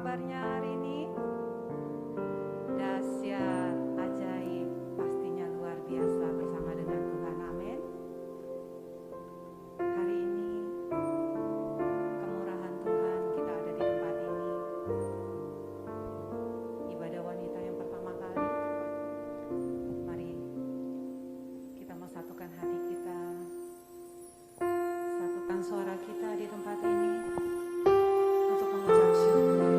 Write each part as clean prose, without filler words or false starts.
kabarnya hari ini? Dahsyat, ajaib, pastinya luar biasa bersama dengan Tuhan. Amin. Hari ini kemurahan Tuhan kita ada di tempat ini. Ibadah wanita yang pertama kali. Mari kita satukan hati kita, satukan suara kita di tempat ini untuk mengucap syukur.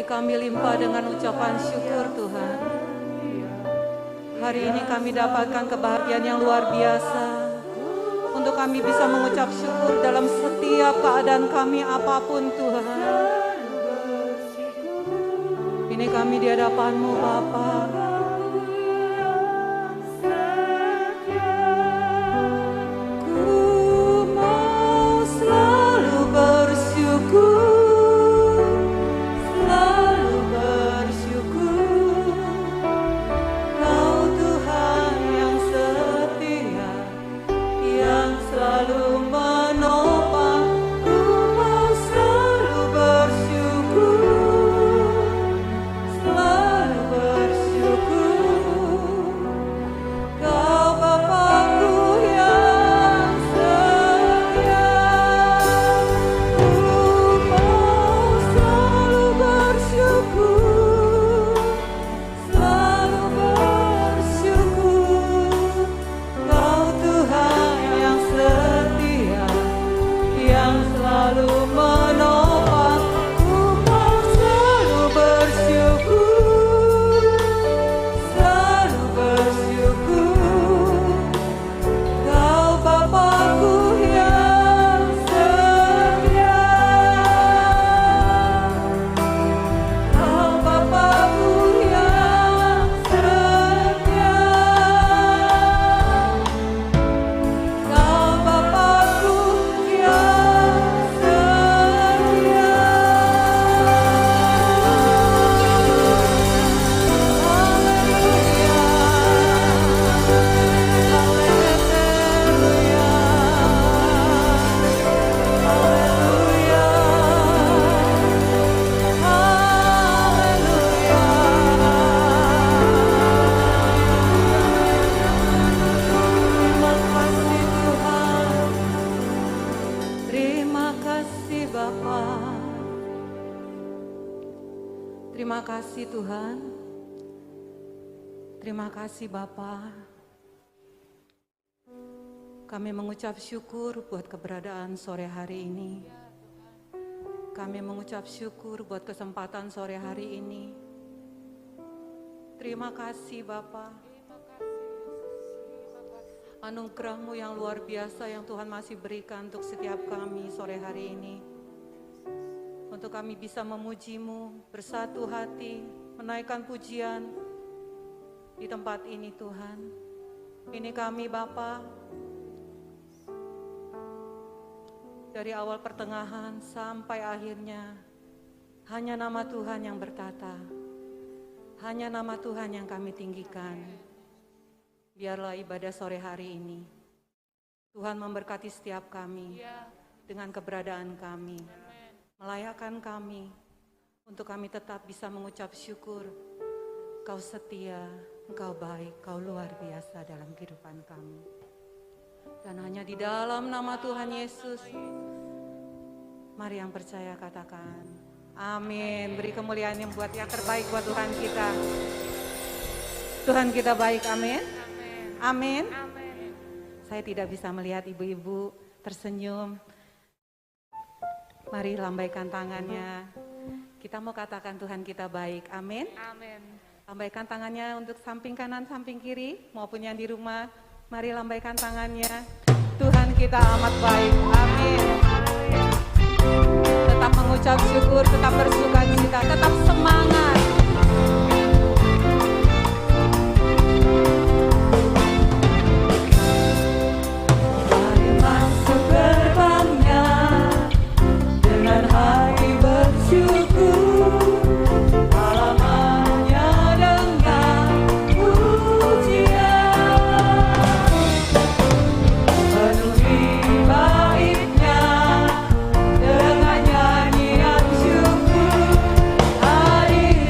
kami limpah dengan ucapan syukur Tuhan. Hari ini kami dapatkan kebahagiaan yang luar biasa untuk kami bisa mengucap syukur dalam setiap keadaan kami apapun Tuhan. Ini kami di hadapan-Mu Bapa. Ku mau selalu bersyukur, selalu bersyukur. Kau Tuhan yang setia, yang selalu menopang. Ku mau selalu bersyukur, selalu bersyukur. Kau Bapa-Ku yang setia. Ku mau selalu bersyukur, selalu bersyukur. Kau Tuhan yang setia, yang selalu menopang. Ku mau selalu bersyukur, selalu bersyukur. Kau Bapa-Ku yang setia. Kau Bapa-Ku yang setia. Kau Bapa-Ku yang setia. Terima kasih Bapa. Terima kasih Tuhan. Terima kasih Bapa. Kami mengucap syukur buat keberadaan sore hari ini. Kami mengucap syukur buat kesempatan sore hari ini. Terima kasih Bapa. Anugerah-Mu yang luar biasa yang Tuhan masih berikan untuk setiap kami sore hari ini. Untuk kami bisa memuji-Mu, bersatu hati, menaikkan pujian di tempat ini Tuhan. Ini kami Bapa, dari awal pertengahan sampai akhirnya, hanya nama Tuhan yang bertata. Hanya nama Tuhan yang kami tinggikan. Biarlah ibadah sore hari ini Tuhan memberkati setiap kami dengan keberadaan kami, melayakkan kami untuk kami tetap bisa mengucap syukur. Kau setia, Engkau baik, Kau luar biasa dalam kehidupan kami. Dan hanya di dalam nama Tuhan Yesus, mari yang percaya katakan amin. Beri kemuliaan yang terbaik buat Tuhan kita. Tuhan kita baik, amin. Amin. Saya tidak bisa melihat ibu-ibu tersenyum. Mari lambaikan tangannya. Kita mau katakan Tuhan kita baik. Amin. Amin. Lambaikan tangannya untuk samping kanan, samping kiri, maupun yang di rumah. Mari lambaikan tangannya. Tuhan kita amat baik. Amin. Tetap mengucap syukur, tetap bersukacita, tetap semangat. Dengan hati bersyukur, halamannya dengan pujian, penuhi baitnya dengan nyanyian syukur. Hari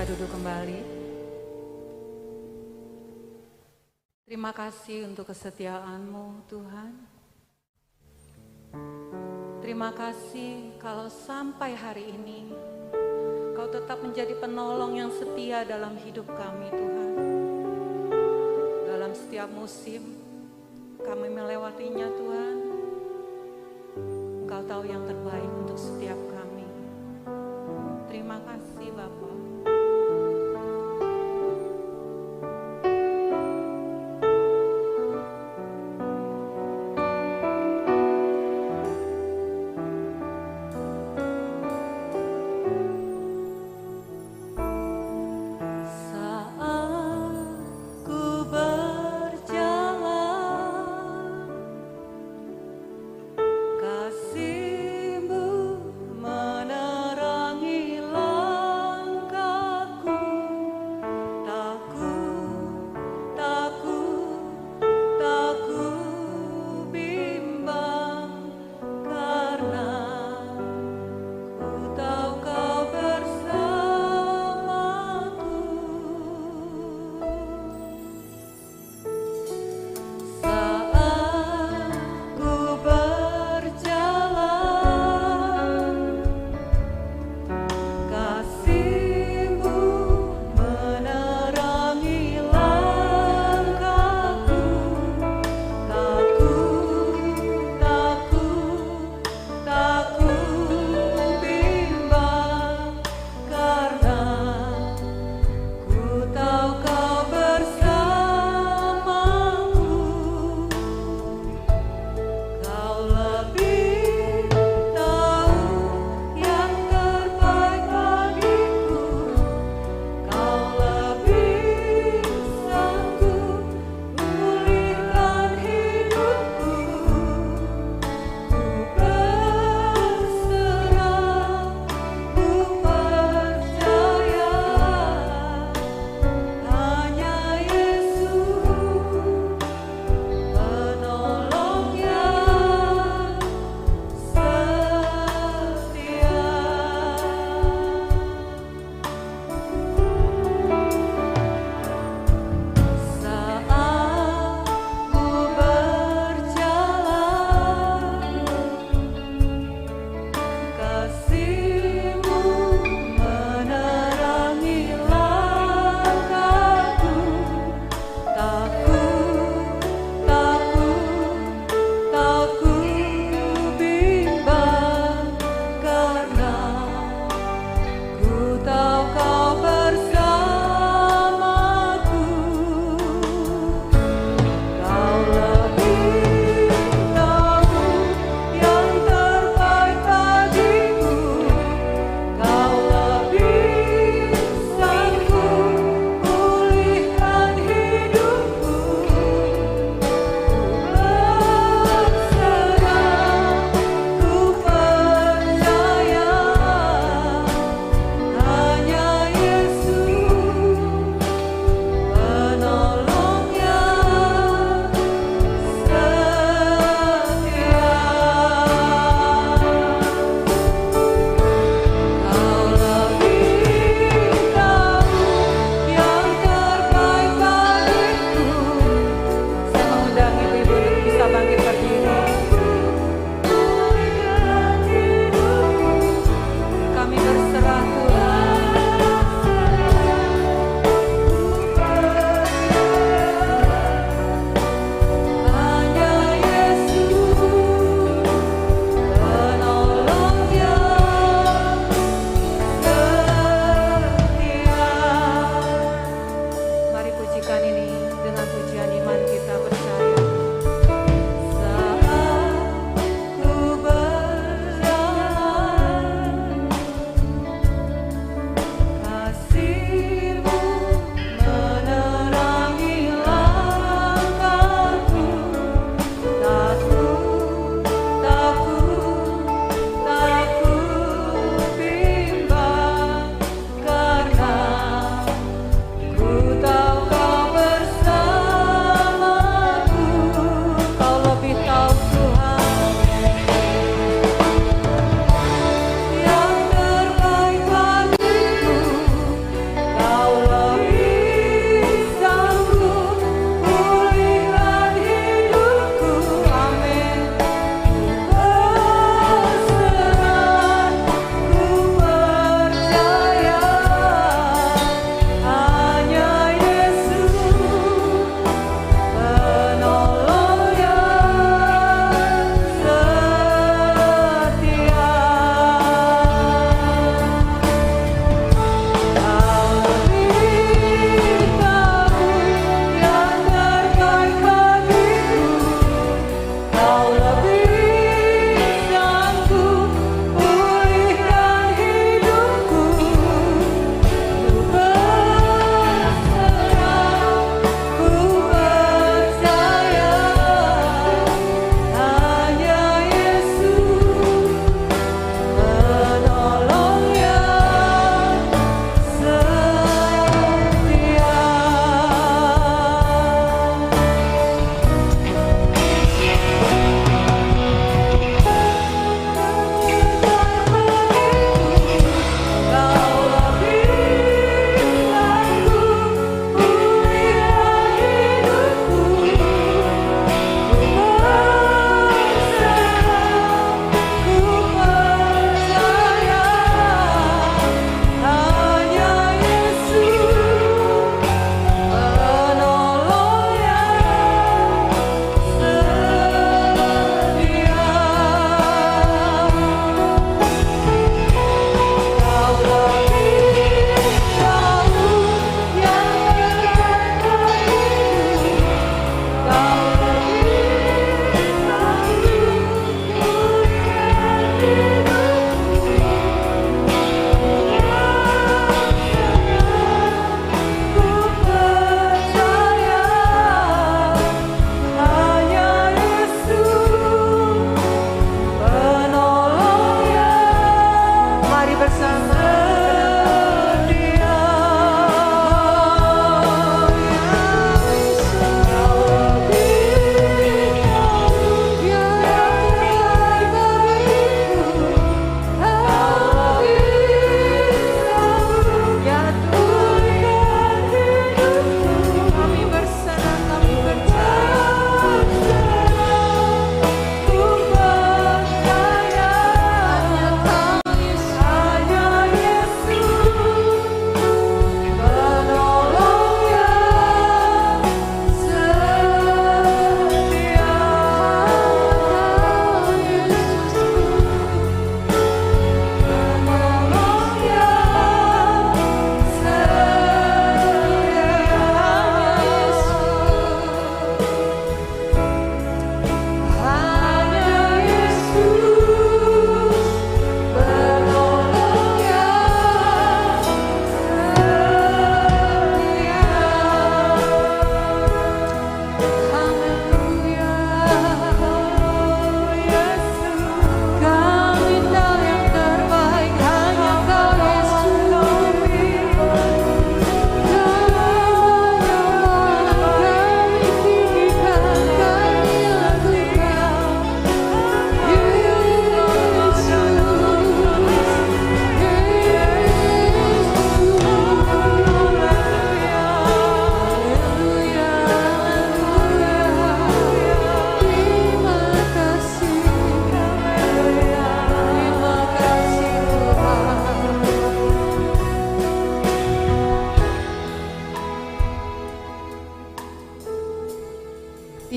kita duduk kembali. Terima kasih untuk kesetiaan-Mu, Tuhan. Terima kasih kalau sampai hari ini Kau tetap menjadi penolong yang setia dalam hidup kami, Tuhan. Dalam setiap musim kami melewatinya, Tuhan. Engkau tahu yang terbaik untuk setiap kami. Terima kasih, Bapa.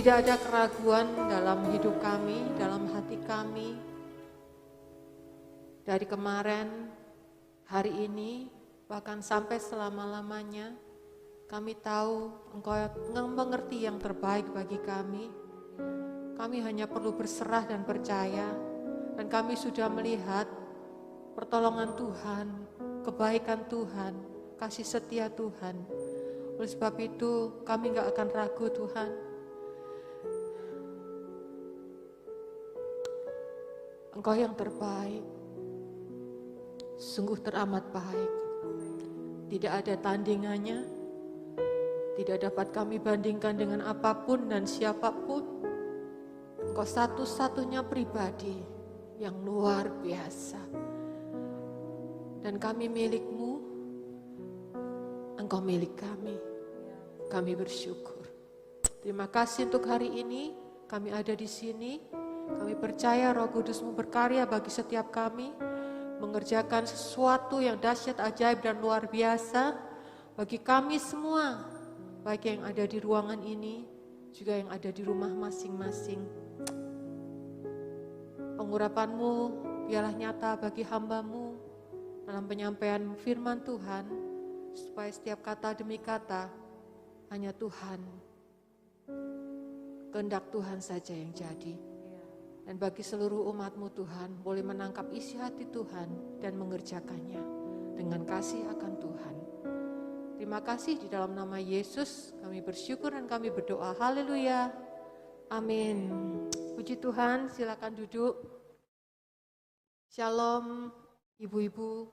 Tidak ada keraguan dalam hidup kami, dalam hati kami. Dari kemarin, hari ini, bahkan sampai selama-lamanya, kami tahu Engkau mengerti yang terbaik bagi kami. Kami hanya perlu berserah dan percaya. Dan kami sudah melihat pertolongan Tuhan, kebaikan Tuhan, kasih setia Tuhan. Oleh sebab itu, kami gak akan ragu Tuhan. Engkau yang terbaik, sungguh teramat baik. Tidak ada tandingannya, tidak dapat kami bandingkan dengan apapun dan siapapun. Engkau satu-satunya pribadi yang luar biasa. Dan kami milik-Mu, Engkau milik kami. Kami bersyukur. Terima kasih untuk hari ini, kami ada di sini. Kami percaya Roh Kudus-Mu berkarya bagi setiap kami, mengerjakan sesuatu yang dahsyat, ajaib, dan luar biasa bagi kami semua, baik yang ada di ruangan ini, juga yang ada di rumah masing-masing. Pengurapan-Mu biarlah nyata bagi hamba-Mu dalam penyampaian firman Tuhan, supaya setiap kata demi kata hanya Tuhan, kehendak Tuhan saja yang jadi. Dan bagi seluruh umat-Mu Tuhan, boleh menangkap isi hati Tuhan dan mengerjakannya dengan kasih akan Tuhan. Terima kasih di dalam nama Yesus, kami bersyukur dan kami berdoa. Haleluya. Amin. Puji Tuhan, silakan duduk. Shalom, ibu-ibu,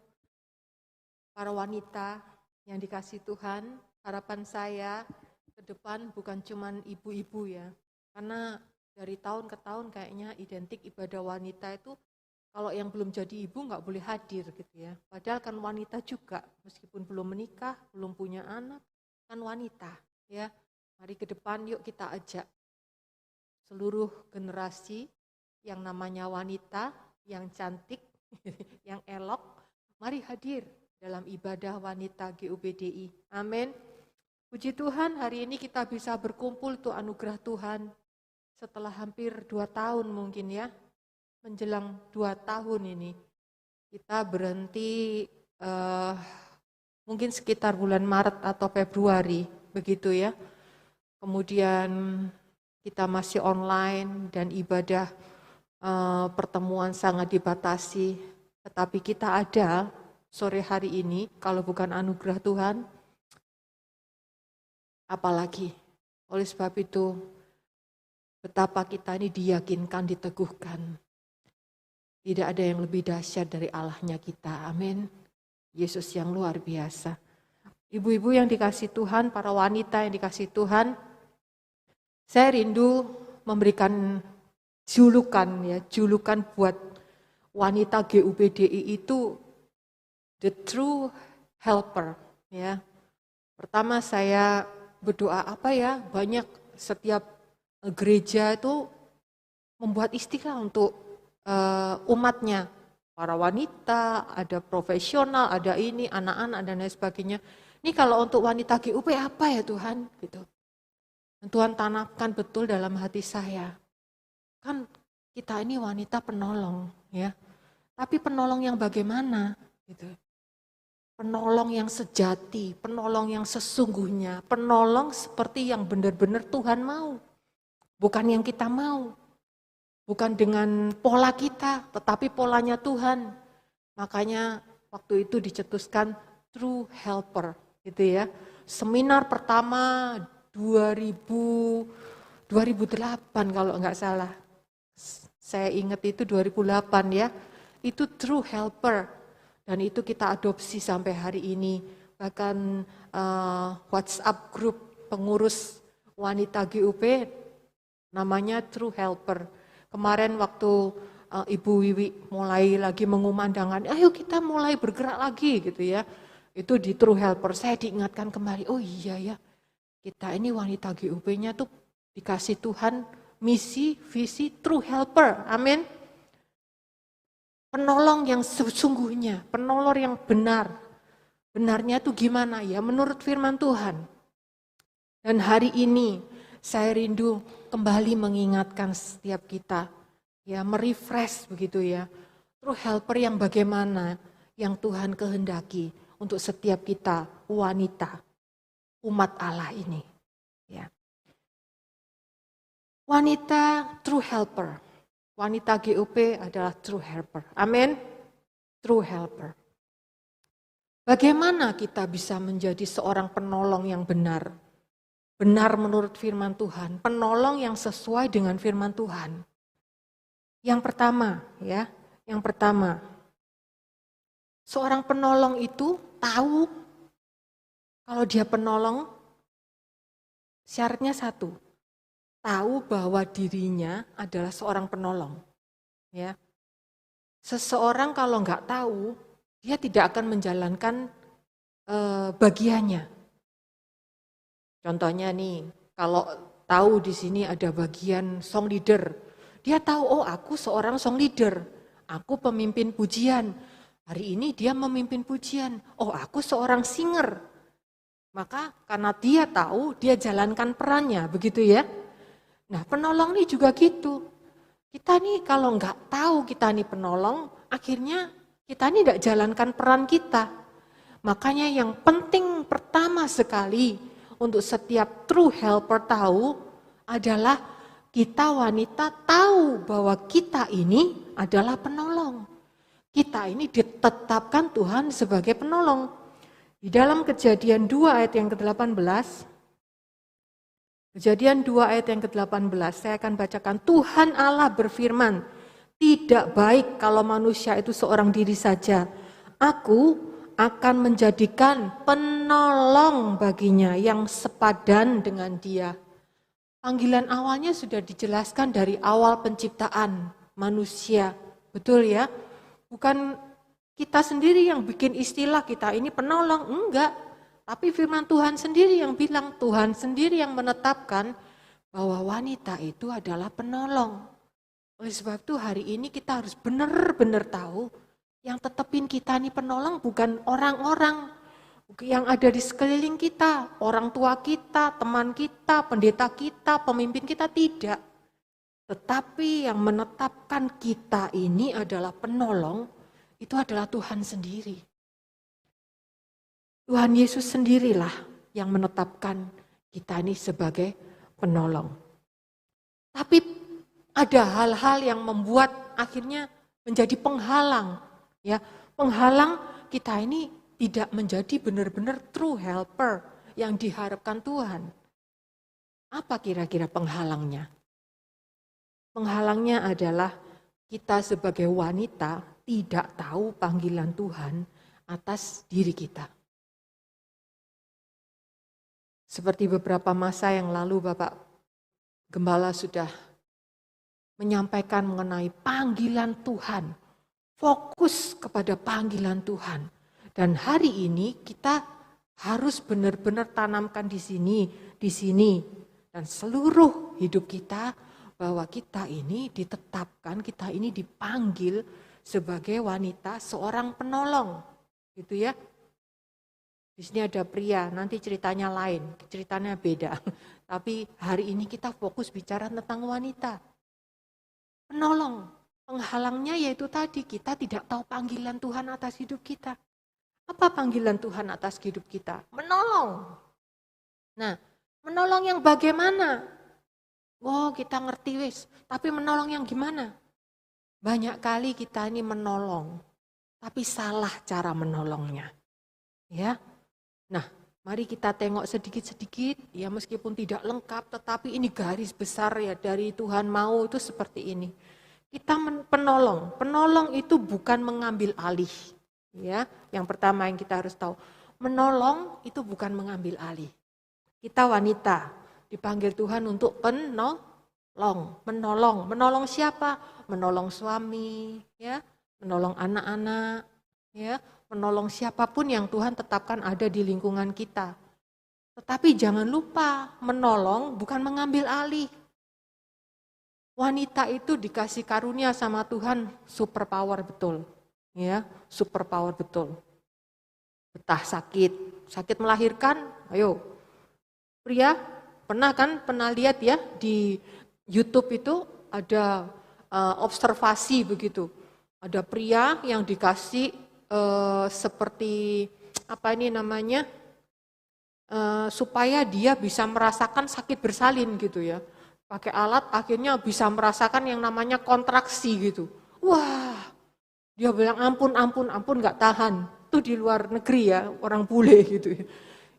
para wanita yang dikasih Tuhan. Harapan saya ke depan bukan cuman ibu-ibu ya, karena dari tahun ke tahun kayaknya identik ibadah wanita itu kalau yang belum jadi ibu nggak boleh hadir gitu ya. Padahal kan wanita juga, meskipun belum menikah, belum punya anak, kan wanita ya. Mari ke depan yuk kita ajak seluruh generasi yang namanya wanita, yang cantik, yang elok, mari hadir dalam ibadah wanita GUPDI. Amin. Puji Tuhan, hari ini kita bisa berkumpul, itu anugerah Tuhan. Setelah hampir 2 tahun mungkin ya, menjelang 2 tahun ini, kita berhenti mungkin sekitar bulan Maret atau Februari, begitu ya. Kemudian kita masih online dan ibadah pertemuan sangat dibatasi, tetapi kita ada sore hari ini, kalau bukan anugerah Tuhan, apalagi. Oleh sebab itu, betapa kita ini diyakinkan, diteguhkan. Tidak ada yang lebih dahsyat dari Allahnya kita. Amin. Yesus yang luar biasa. Ibu-ibu yang dikasih Tuhan, para wanita yang dikasih Tuhan, saya rindu memberikan julukan buat wanita GUPDI itu the true helper. Ya. Pertama saya berdoa banyak setiap gereja itu membuat istilah untuk umatnya, para wanita, ada profesional, ada ini, anak-anak dan lain sebagainya. Ini kalau untuk wanita GUP apa ya Tuhan? Gitu. Dan Tuhan tanamkan betul dalam hati saya. Kan kita ini wanita penolong, ya. Tapi penolong yang bagaimana? Gitu. Penolong yang sejati, penolong yang sesungguhnya, penolong seperti yang benar-benar Tuhan mau. Bukan yang kita mau, bukan dengan pola kita, tetapi polanya Tuhan. Makanya waktu itu dicetuskan True Helper, gitu ya. Seminar pertama 2008 kalau nggak salah. Saya ingat itu 2008 ya. Itu True Helper dan itu kita adopsi sampai hari ini. Bahkan WhatsApp grup pengurus wanita GUP namanya True Helper. Kemarin waktu Ibu Wiwi mulai lagi mengumandangkan, ayo kita mulai bergerak lagi gitu ya. Itu di True Helper, saya diingatkan kembali, oh iya ya, kita ini wanita GUP-nya tuh dikasih Tuhan misi, visi True Helper, amin. Penolong yang sesungguhnya, penolong yang benar. Benarnya tuh gimana ya, menurut firman Tuhan. Dan hari ini, saya rindu kembali mengingatkan setiap kita, ya, merefresh begitu ya. True helper yang bagaimana yang Tuhan kehendaki untuk setiap kita wanita, umat Allah ini. Ya. Wanita true helper, wanita GUP adalah true helper. Amin. True helper. Bagaimana kita bisa menjadi seorang penolong yang benar? Benar menurut firman Tuhan, penolong yang sesuai dengan firman Tuhan. Yang pertama, ya, seorang penolong itu tahu kalau dia penolong, syaratnya satu, tahu bahwa dirinya adalah seorang penolong. Ya. Seseorang kalau nggak tahu, dia tidak akan menjalankan bagiannya. Contohnya nih, kalau tahu di sini ada bagian song leader, dia tahu, oh aku seorang song leader, aku pemimpin pujian. Hari ini dia memimpin pujian, oh aku seorang singer. Maka karena dia tahu, dia jalankan perannya, begitu ya. Nah penolong ini juga gitu. Kita nih kalau nggak tahu kita nih penolong, akhirnya kita nih nggak jalankan peran kita. Makanya yang penting pertama sekali, untuk setiap true helper tahu adalah kita wanita tahu bahwa kita ini adalah penolong. Kita ini ditetapkan Tuhan sebagai penolong. Di dalam Kejadian 2 ayat yang ke-18, Kejadian 2 ayat yang ke-18, saya akan bacakan. Tuhan Allah berfirman, tidak baik kalau manusia itu seorang diri saja. Aku akan menjadikan penolong baginya yang sepadan dengan dia. Panggilan awalnya sudah dijelaskan dari awal penciptaan manusia. Betul ya? Bukan kita sendiri yang bikin istilah kita ini penolong, enggak. Tapi firman Tuhan sendiri yang bilang, Tuhan sendiri yang menetapkan bahwa wanita itu adalah penolong. Oleh sebab itu hari ini kita harus benar-benar tahu yang tetepin kita nih penolong bukan orang-orang yang ada di sekeliling kita, orang tua kita, teman kita, pendeta kita, pemimpin kita, tidak. Tetapi yang menetapkan kita ini adalah penolong, itu adalah Tuhan sendiri. Tuhan Yesus sendirilah yang menetapkan kita ini sebagai penolong. Tapi ada hal-hal yang membuat akhirnya menjadi penghalang. Ya, penghalang kita ini tidak menjadi benar-benar true helper yang diharapkan Tuhan. Apa kira-kira penghalangnya? Penghalangnya adalah kita sebagai wanita tidak tahu panggilan Tuhan atas diri kita. Seperti beberapa masa yang lalu Bapak Gembala sudah menyampaikan mengenai panggilan Tuhan. Fokus kepada panggilan Tuhan. Dan hari ini kita harus benar-benar tanamkan di sini. Dan seluruh hidup kita bahwa kita ini ditetapkan, kita ini dipanggil sebagai wanita seorang penolong. Gitu ya. Di sini ada pria, nanti ceritanya lain, ceritanya beda. Tapi hari ini kita fokus bicara tentang wanita. Penolong. Penghalangnya yaitu tadi, kita tidak tahu panggilan Tuhan atas hidup kita. Apa panggilan Tuhan atas hidup kita? Menolong. Nah, menolong yang bagaimana? Oh, kita ngerti wis, tapi menolong yang gimana? Banyak kali kita ini menolong, tapi salah cara menolongnya. Ya. Nah, mari kita tengok sedikit-sedikit, ya meskipun tidak lengkap, tetapi ini garis besar ya dari Tuhan mau itu seperti ini. Kita penolong itu bukan mengambil alih. Ya, yang pertama yang kita harus tahu, menolong itu bukan mengambil alih. Kita wanita dipanggil Tuhan untuk menolong. Menolong siapa? Menolong suami, ya, menolong anak-anak, ya, menolong siapapun yang Tuhan tetapkan ada di lingkungan kita. Tetapi jangan lupa, menolong bukan mengambil alih. Wanita itu dikasih karunia sama Tuhan super power betul. Ya, super power betul. Betah sakit melahirkan, ayo. Pria Pernah lihat ya di YouTube itu ada observasi begitu. Ada pria yang dikasih seperti apa ini namanya, supaya dia bisa merasakan sakit bersalin gitu ya. Pakai alat akhirnya bisa merasakan yang namanya kontraksi gitu. Wah, dia bilang ampun nggak tahan. Itu di luar negeri ya, orang bule gitu ya.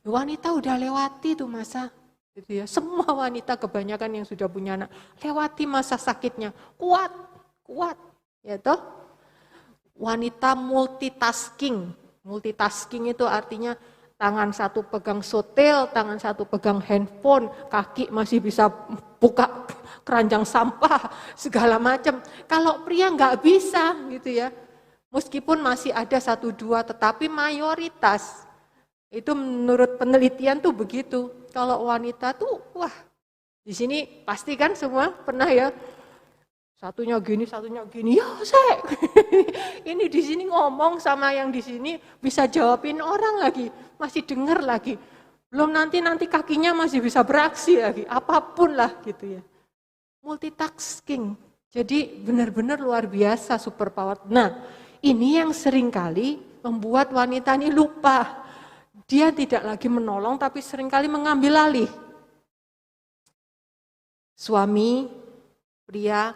Wanita udah lewati tuh masa gitu ya. Semua wanita kebanyakan yang sudah punya anak lewati masa sakitnya. Kuat ya toh. Wanita multitasking. Multitasking itu artinya tangan satu pegang setel, tangan satu pegang handphone, kaki masih bisa buka keranjang sampah, segala macam. Kalau pria nggak bisa gitu ya. Meskipun masih ada 1-2, tetapi mayoritas itu menurut penelitian tuh begitu. Kalau wanita tuh, wah, di sini pasti kan semua pernah ya. Satunya gini, ya saya. Ini di sini ngomong sama yang di sini bisa jawabin orang lagi, masih dengar lagi. Belum nanti kakinya masih bisa beraksi lagi, apapun lah gitu ya. Multitasking. Jadi benar-benar luar biasa superpower. Nah, ini yang seringkali membuat wanita ini lupa. Dia tidak lagi menolong tapi seringkali mengambil alih. Suami, pria,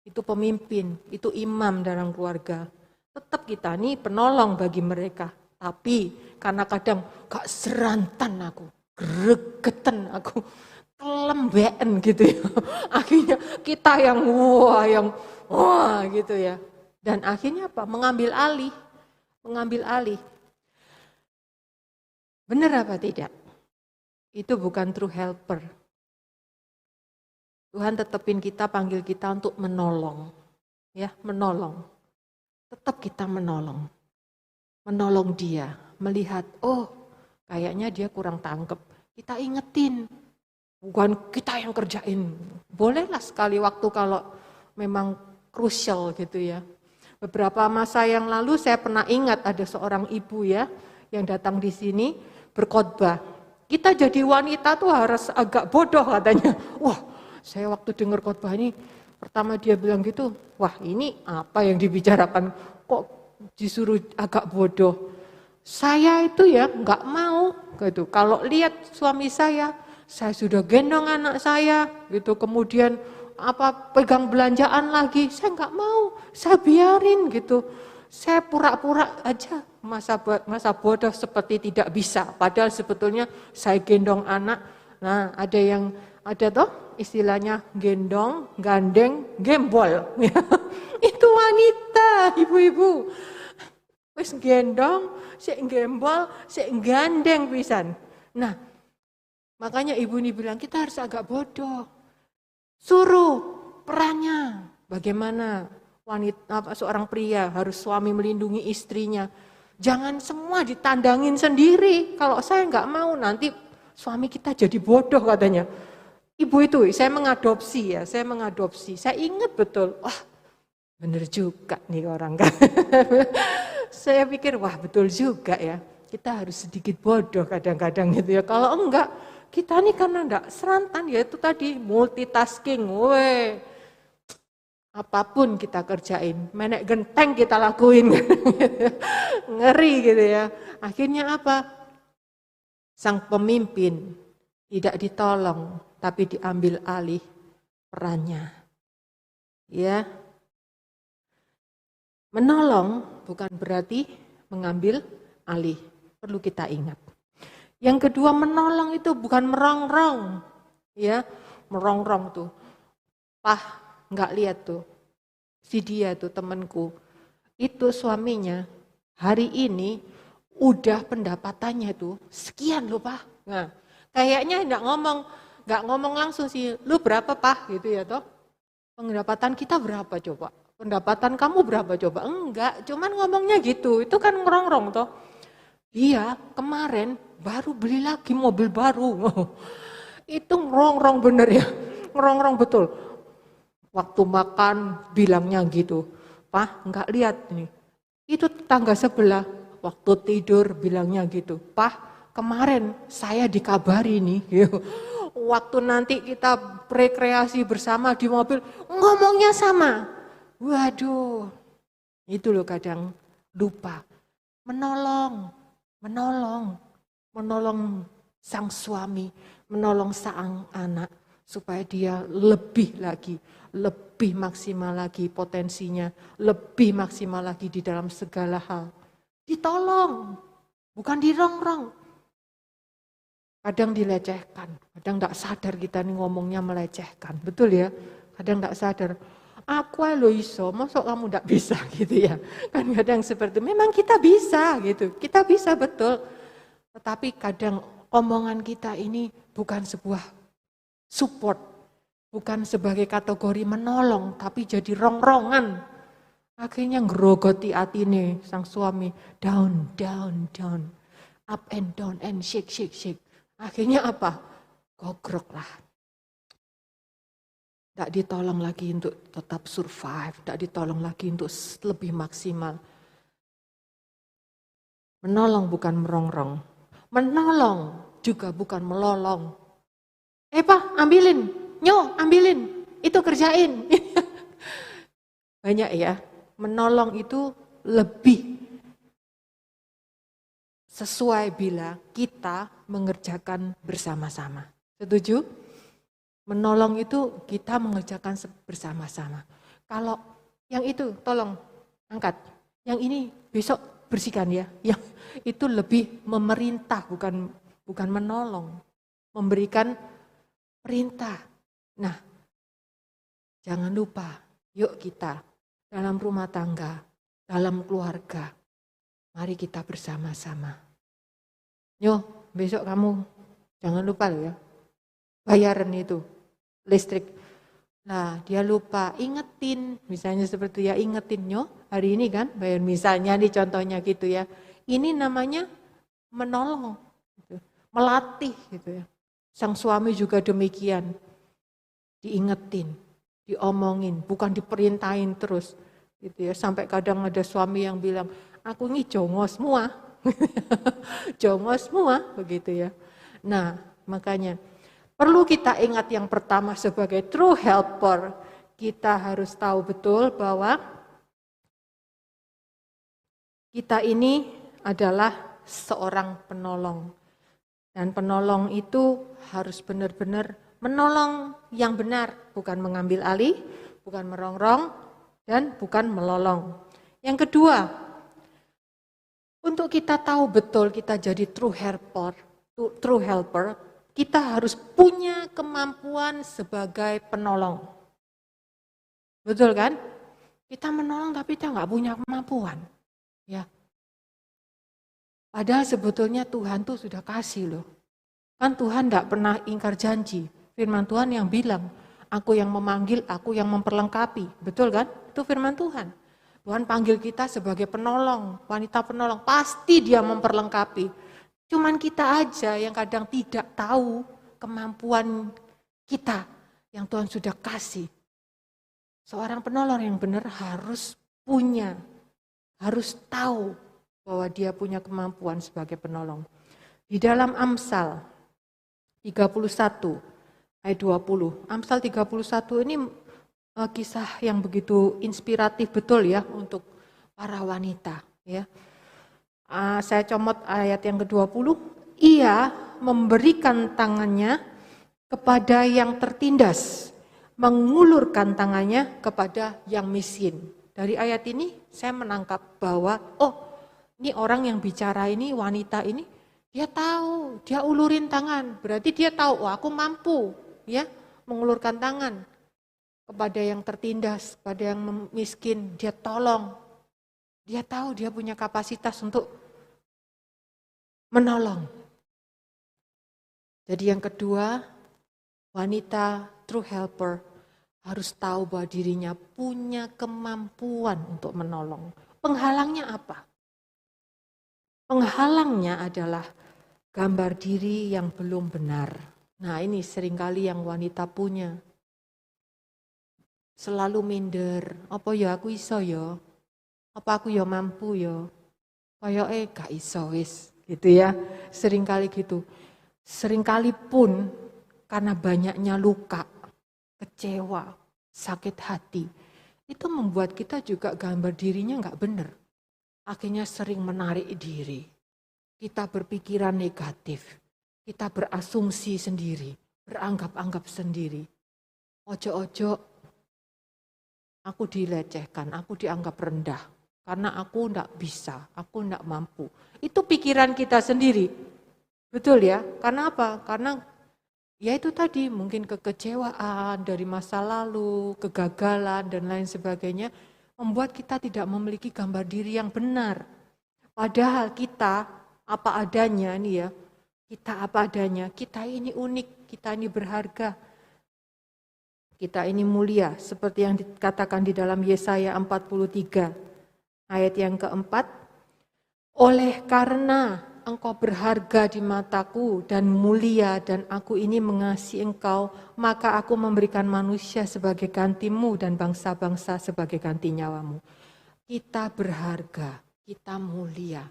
itu pemimpin, itu imam dalam keluarga. Tetap kita nih penolong bagi mereka. Tapi karena kadang gak serantan aku, gregetan aku, kelembean gitu ya. Akhirnya kita yang wah gitu ya. Dan akhirnya apa? Mengambil alih. Benar apa tidak? Itu bukan true helper. Tuhan tetapin kita, panggil kita untuk menolong. Ya, menolong. Tetap kita menolong. Menolong dia, melihat, oh kayaknya dia kurang tangkep. Kita ingetin, bukan kita yang kerjain. Bolehlah sekali waktu kalau memang krusial gitu ya. Beberapa masa yang lalu saya pernah ingat ada seorang ibu ya, yang datang di sini berkhotbah. Kita jadi wanita tuh harus agak bodoh katanya. Wah, saya waktu dengar khotbah ini, pertama dia bilang gitu, wah ini apa yang dibicarakan, kok disuruh agak bodoh. Saya itu ya nggak mau gitu. Kalau lihat suami saya sudah gendong anak saya gitu, kemudian pegang belanjaan lagi, saya nggak mau, saya biarin gitu. Saya pura-pura aja masa bodoh seperti tidak bisa. Padahal sebetulnya saya gendong anak. Nah ada toh istilahnya gendong, gandeng, gembol. Itu wanita, ibu-ibu. Wis gendong, sik gembol, sik gandeng pisan. Nah, makanya ibu ini bilang kita harus agak bodoh. Suruh perannya bagaimana seorang pria harus suami melindungi istrinya. Jangan semua ditandangin sendiri. Kalau saya nggak mau nanti suami kita jadi bodoh katanya. Ibu itu, saya mengadopsi. Saya ingat betul, wah bener juga nih orang kan. Saya pikir, wah betul juga ya. Kita harus sedikit bodoh kadang-kadang gitu ya. Kalau enggak, kita nih karena enggak serantan ya itu tadi multitasking. Apapun kita kerjain, menek genteng kita lakuin. Ngeri gitu ya. Akhirnya apa? Sang pemimpin tidak ditolong, tapi diambil alih perannya. Ya. Menolong bukan berarti mengambil alih. Perlu kita ingat. Yang kedua, menolong itu bukan merongrong. Ya, merongrong tuh. Enggak lihat tuh. Si dia tuh temanku. Itu suaminya hari ini udah pendapatannya tuh sekian loh, Pak. Nah, kayaknya enggak ngomong langsung sih, lu berapa Pak gitu ya toh. Pendapatan kita berapa coba? Pendapatan kamu berapa coba? Enggak, cuman ngomongnya gitu. Itu kan ngerongrong toh. Dia kemarin baru beli lagi mobil baru. Itu ngerongrong bener ya. Ngerongrong betul. Waktu makan bilangnya gitu. Pak, enggak lihat nih. Itu tetangga sebelah. Waktu tidur bilangnya gitu. Pak, kemarin saya dikabari nih. waktu nanti kita rekreasi bersama di mobil, ngomongnya sama. Waduh, itu loh kadang lupa. Menolong sang suami, menolong sang anak, supaya dia lebih lagi, lebih maksimal lagi potensinya, lebih maksimal lagi di dalam segala hal. Ditolong, bukan dirongrong. Kadang dilecehkan, kadang tidak sadar kita nih ngomongnya melecehkan, betul ya? Kadang tidak sadar, aku lo iso, masuk kamu tidak bisa gitu ya? Kan kadang seperti, memang kita bisa gitu, kita bisa betul. Tetapi kadang omongan kita ini bukan sebuah support, bukan sebagai kategori menolong, tapi jadi rongrongan. Akhirnya ngerogoti atine sang suami, down, up and down and shake. Akhirnya apa? Gogrok lah. Tidak ditolong lagi untuk tetap survive, tidak ditolong lagi untuk lebih maksimal. Menolong bukan merongrong. Menolong juga bukan melolong. Pak, ambilin. Ambilin. Itu kerjain. Banyak ya. Menolong itu lebih sesuai bila kita mengerjakan bersama-sama. Setuju? Menolong itu kita mengerjakan bersama-sama. Kalau yang itu tolong angkat. Yang ini besok bersihkan ya. Yang itu lebih memerintah bukan menolong. Memberikan perintah. Nah, jangan lupa, yuk kita dalam rumah tangga, dalam keluarga, mari kita bersama-sama. Besok kamu jangan lupa loh ya, bayaran itu, listrik. Nah, dia lupa, ingetin, misalnya seperti ya ingetin, hari ini kan bayar, misalnya nih contohnya gitu ya. Ini namanya menolong, gitu. Melatih gitu ya. Sang suami juga demikian, diingetin, diomongin, bukan diperintahin terus. Gitu ya. Sampai kadang ada suami yang bilang, aku ini jongo semua. Jongo semua, begitu ya. Nah, makanya perlu kita ingat yang pertama sebagai true helper, kita harus tahu betul bahwa kita ini adalah seorang penolong. Dan penolong itu harus benar-benar menolong yang benar, bukan mengambil alih, bukan merongrong, dan bukan melolong. Yang kedua, untuk kita tahu betul kita jadi true helper, kita harus punya kemampuan sebagai penolong. Betul kan? Kita menolong tapi kita nggak punya kemampuan. Ya. Padahal sebetulnya Tuhan tuh sudah kasih loh. Kan Tuhan tidak pernah ingkar janji. Firman Tuhan yang bilang, aku yang memanggil, aku yang memperlengkapi. Betul kan? Itu firman Tuhan. Tuhan panggil kita sebagai penolong, wanita penolong. Pasti dia memperlengkapi. Cuman kita aja yang kadang tidak tahu kemampuan kita yang Tuhan sudah kasih. Seorang penolong yang benar harus punya, harus tahu bahwa dia punya kemampuan sebagai penolong. Di dalam Amsal 31 ayat 20. Amsal 31 ini kisah yang begitu inspiratif betul ya untuk para wanita. Ya. Saya comot ayat yang ke-20. Ia memberikan tangannya kepada yang tertindas, mengulurkan tangannya kepada yang miskin. Dari ayat ini saya menangkap bahwa ini orang yang bicara ini, wanita ini, dia tahu, dia ulurin tangan. Berarti dia tahu, aku mampu ya mengulurkan tangan kepada yang tertindas, kepada yang miskin, dia tolong. Dia tahu dia punya kapasitas untuk menolong. Jadi yang kedua, wanita true helper harus tahu bahwa dirinya punya kemampuan untuk menolong. Penghalangnya apa? Penghalangnya adalah gambar diri yang belum benar. Nah ini seringkali yang wanita punya. Selalu minder, apa ya aku iso ya? Apa aku ya mampu ya? Kayak gak iso wis, gitu ya. Seringkali gitu. Seringkali pun karena banyaknya luka, kecewa, sakit hati, itu membuat kita juga gambar dirinya nggak benar. Akhirnya sering menarik diri. Kita berpikiran negatif, kita berasumsi sendiri, beranggap-anggap sendiri. Ojo-ojo aku dilecehkan, aku dianggap rendah, karena aku enggak bisa, aku enggak mampu. Itu pikiran kita sendiri. Betul ya? Karena apa? Karena ya itu tadi, mungkin kekecewaan dari masa lalu, kegagalan dan lain sebagainya, membuat kita tidak memiliki gambar diri yang benar. Padahal kita apa adanya nih ya, kita apa adanya, kita ini unik, kita ini berharga. Kita ini mulia, seperti yang dikatakan di dalam Yesaya 43, ayat yang keempat. Oleh karena engkau berharga di mataku dan mulia dan aku ini mengasihi engkau, maka aku memberikan manusia sebagai gantimu dan bangsa-bangsa sebagai ganti nyawamu. Kita berharga, kita mulia.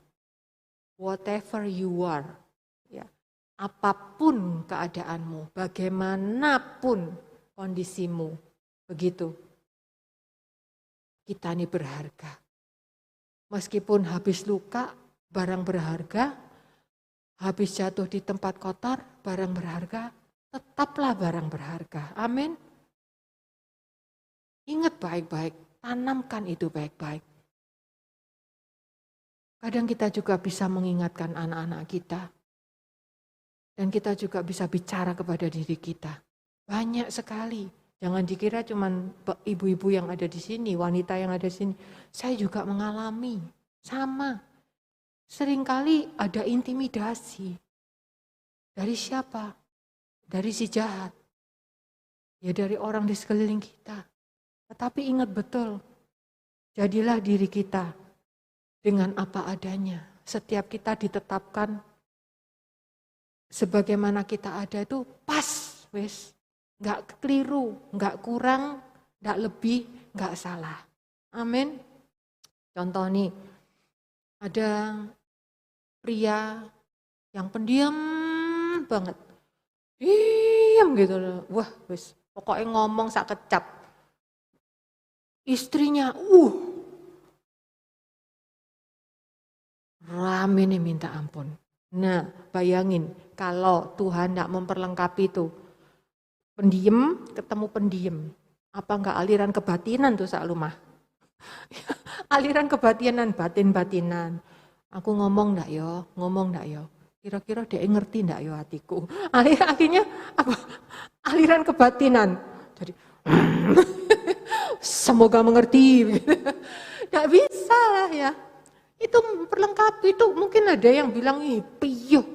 Whatever you are, ya, apapun keadaanmu, bagaimanapun kondisimu, begitu. Kita ini berharga. Meskipun habis luka, barang berharga, habis jatuh di tempat kotor, barang berharga, tetaplah barang berharga. Amin. Ingat baik-baik, tanamkan itu baik-baik. Kadang kita juga bisa mengingatkan anak-anak kita. Dan kita juga bisa bicara kepada diri kita. Banyak sekali. Jangan dikira cuma ibu-ibu yang ada di sini, wanita yang ada di sini. Saya juga mengalami. Sama. Seringkali ada intimidasi. Dari siapa? Dari si jahat. Ya dari orang di sekeliling kita. Tetapi ingat betul. Jadilah diri kita dengan apa adanya. Setiap kita ditetapkan sebagaimana kita ada itu pas, wes. Nggak keliru, nggak kurang, nggak lebih, nggak salah. Amin. Contoh nih, ada pria yang pendiam banget. Diam gitu loh. Wah, wes, pokoknya ngomong sak kecap. Istrinya, rame nih minta ampun. Nah, bayangin kalau Tuhan tidak memperlengkapi itu. Pendiam ketemu pendiam. Apa enggak aliran kebatinan tuh sak lumah? Aliran kebatinan, batin-batinan. Aku ngomong enggak yo, ngomong enggak yo. Kira-kira dia ngerti enggak yo hatiku. Akhirnya apa? Aliran kebatinan. Jadi semoga mengerti. Enggak bisa lah ya. Itu memperlengkapi itu mungkin ada yang bilang piyo.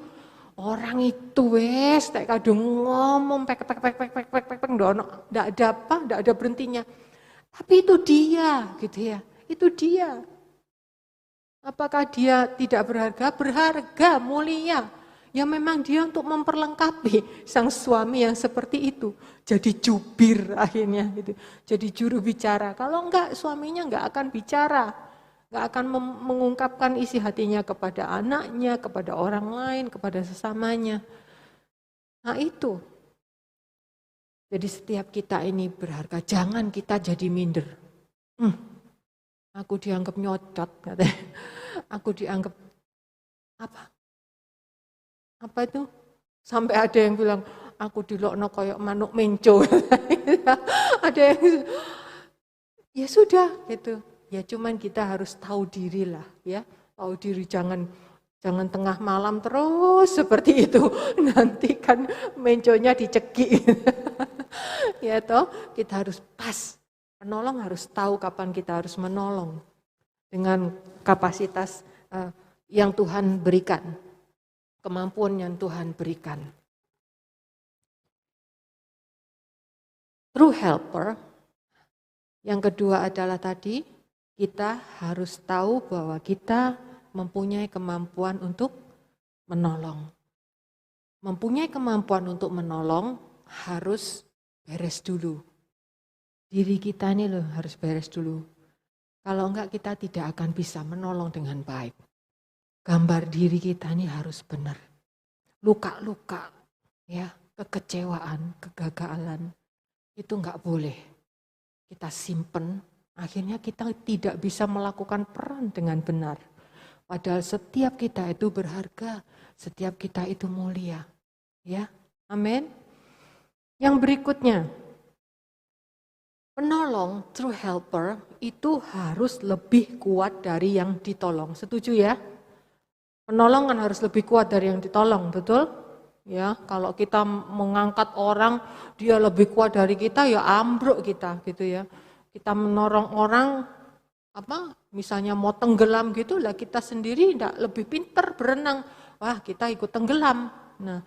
Orang itu wes, tak kadung ngomong, pek, ndak ada apa, ndak ada berhentinya. Tapi itu dia, gitu ya, itu dia. Apakah dia tidak berharga? Berharga, mulia. Ya memang dia untuk memperlengkapi sang suami yang seperti itu. Jadi jubir akhirnya, gitu. Jadi juru bicara. Kalau enggak, suaminya enggak akan bicara. Gak akan mengungkapkan isi hatinya kepada anaknya, kepada orang lain, kepada sesamanya. Nah itu. Jadi setiap kita ini berharga, jangan kita jadi minder. Aku dianggap nyocot, katanya. Aku dianggap apa? Apa itu? Sampai ada yang bilang, aku dilokno koyok manuk menco. Ada yang, ya sudah gitu. Ya cuman kita harus tahu diri lah ya, tahu diri jangan tengah malam terus seperti itu, nanti kan menconya dicekik. Ya toh, kita harus pas, penolong harus tahu kapan kita harus menolong dengan kapasitas yang Tuhan berikan, kemampuan yang Tuhan berikan. True helper, yang kedua adalah tadi, kita harus tahu bahwa kita mempunyai kemampuan untuk menolong. Mempunyai kemampuan untuk menolong harus beres dulu. Diri kita ini loh harus beres dulu. Kalau enggak kita tidak akan bisa menolong dengan baik. Gambar diri kita ini harus benar. Luka-luka, ya, kekecewaan, kegagalan, itu nggak boleh kita simpen. Akhirnya kita tidak bisa melakukan peran dengan benar. Padahal setiap kita itu berharga, setiap kita itu mulia. Ya, amin. Yang berikutnya, penolong, true helper, itu harus lebih kuat dari yang ditolong. Setuju ya? Penolong kan harus lebih kuat dari yang ditolong, betul? Ya, kalau kita mengangkat orang, dia lebih kuat dari kita, ya ambruk kita, gitu ya. Kita menolong orang, misalnya mau tenggelam gitu, lah kita sendiri tidak lebih pintar berenang, wah kita ikut tenggelam. Nah,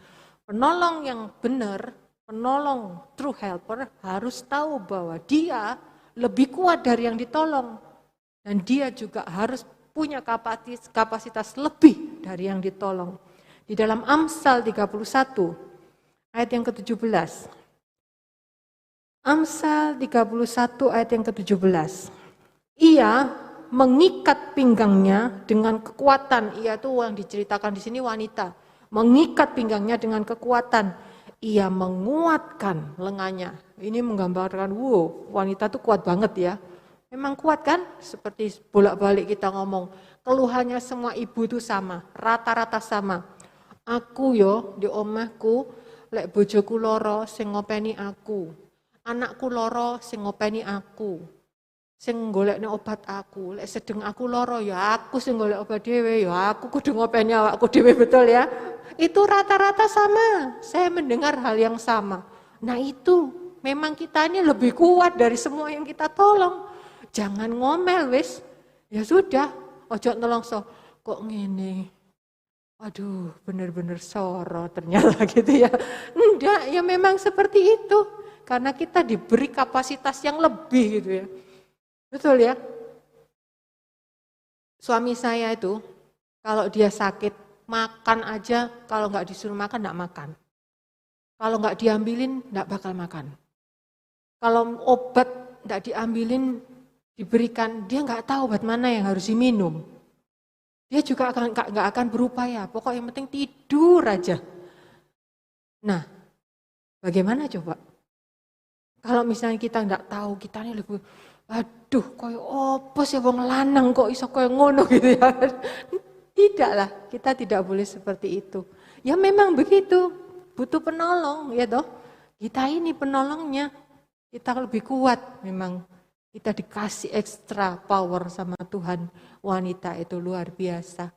penolong yang benar, penolong true helper harus tahu bahwa dia lebih kuat dari yang ditolong. Dan dia juga harus punya kapasitas lebih dari yang ditolong. Di dalam Amsal 31, ayat yang ke-17. Amsal 31 ayat yang ke-17. Ia mengikat pinggangnya dengan kekuatan. Ia itu yang diceritakan di sini wanita. Mengikat pinggangnya dengan kekuatan. Ia menguatkan lengannya. Ini menggambarkan, wow, wanita itu kuat banget ya. Memang kuat kan? Seperti bolak-balik kita ngomong. Keluhannya semua ibu itu sama, rata-rata sama. Aku yo di omahku, lek bojoku loro sing ngopeni aku. Anakku loro sing ngopeni aku. Sing golekne obat aku, lek sedeng aku loro ya aku sing golek obat dhewe, ya aku kudu ngopeni awakku dhewe, betul ya. Itu rata-rata sama. Saya mendengar hal yang sama. Nah itu memang kita ini lebih kuat dari semua yang kita tolong. Jangan ngomel wis. Ya sudah, ojo nelongso kok ngene. Aduh, benar-benar soro ternyata gitu ya. Enggak, ya memang seperti itu. Karena kita diberi kapasitas yang lebih gitu ya. Betul ya? Suami saya itu, kalau dia sakit, makan aja, kalau nggak disuruh makan, nggak makan. Kalau nggak diambilin, nggak bakal makan. Kalau obat nggak diambilin, diberikan, dia nggak tahu obat mana yang harus diminum. Dia juga nggak akan berupaya, pokoknya yang penting tidur aja. Nah, bagaimana coba? Kalau misalnya kita nggak tahu, kita ini lebih, aduh, koyo opo sih wong lanang kok iso koyo ngono gitu ya. Tidaklah, kita tidak boleh seperti itu. Ya memang begitu, butuh penolong ya toh. Kita ini penolongnya, kita lebih kuat memang. Kita dikasih ekstra power sama Tuhan. Wanita itu luar biasa.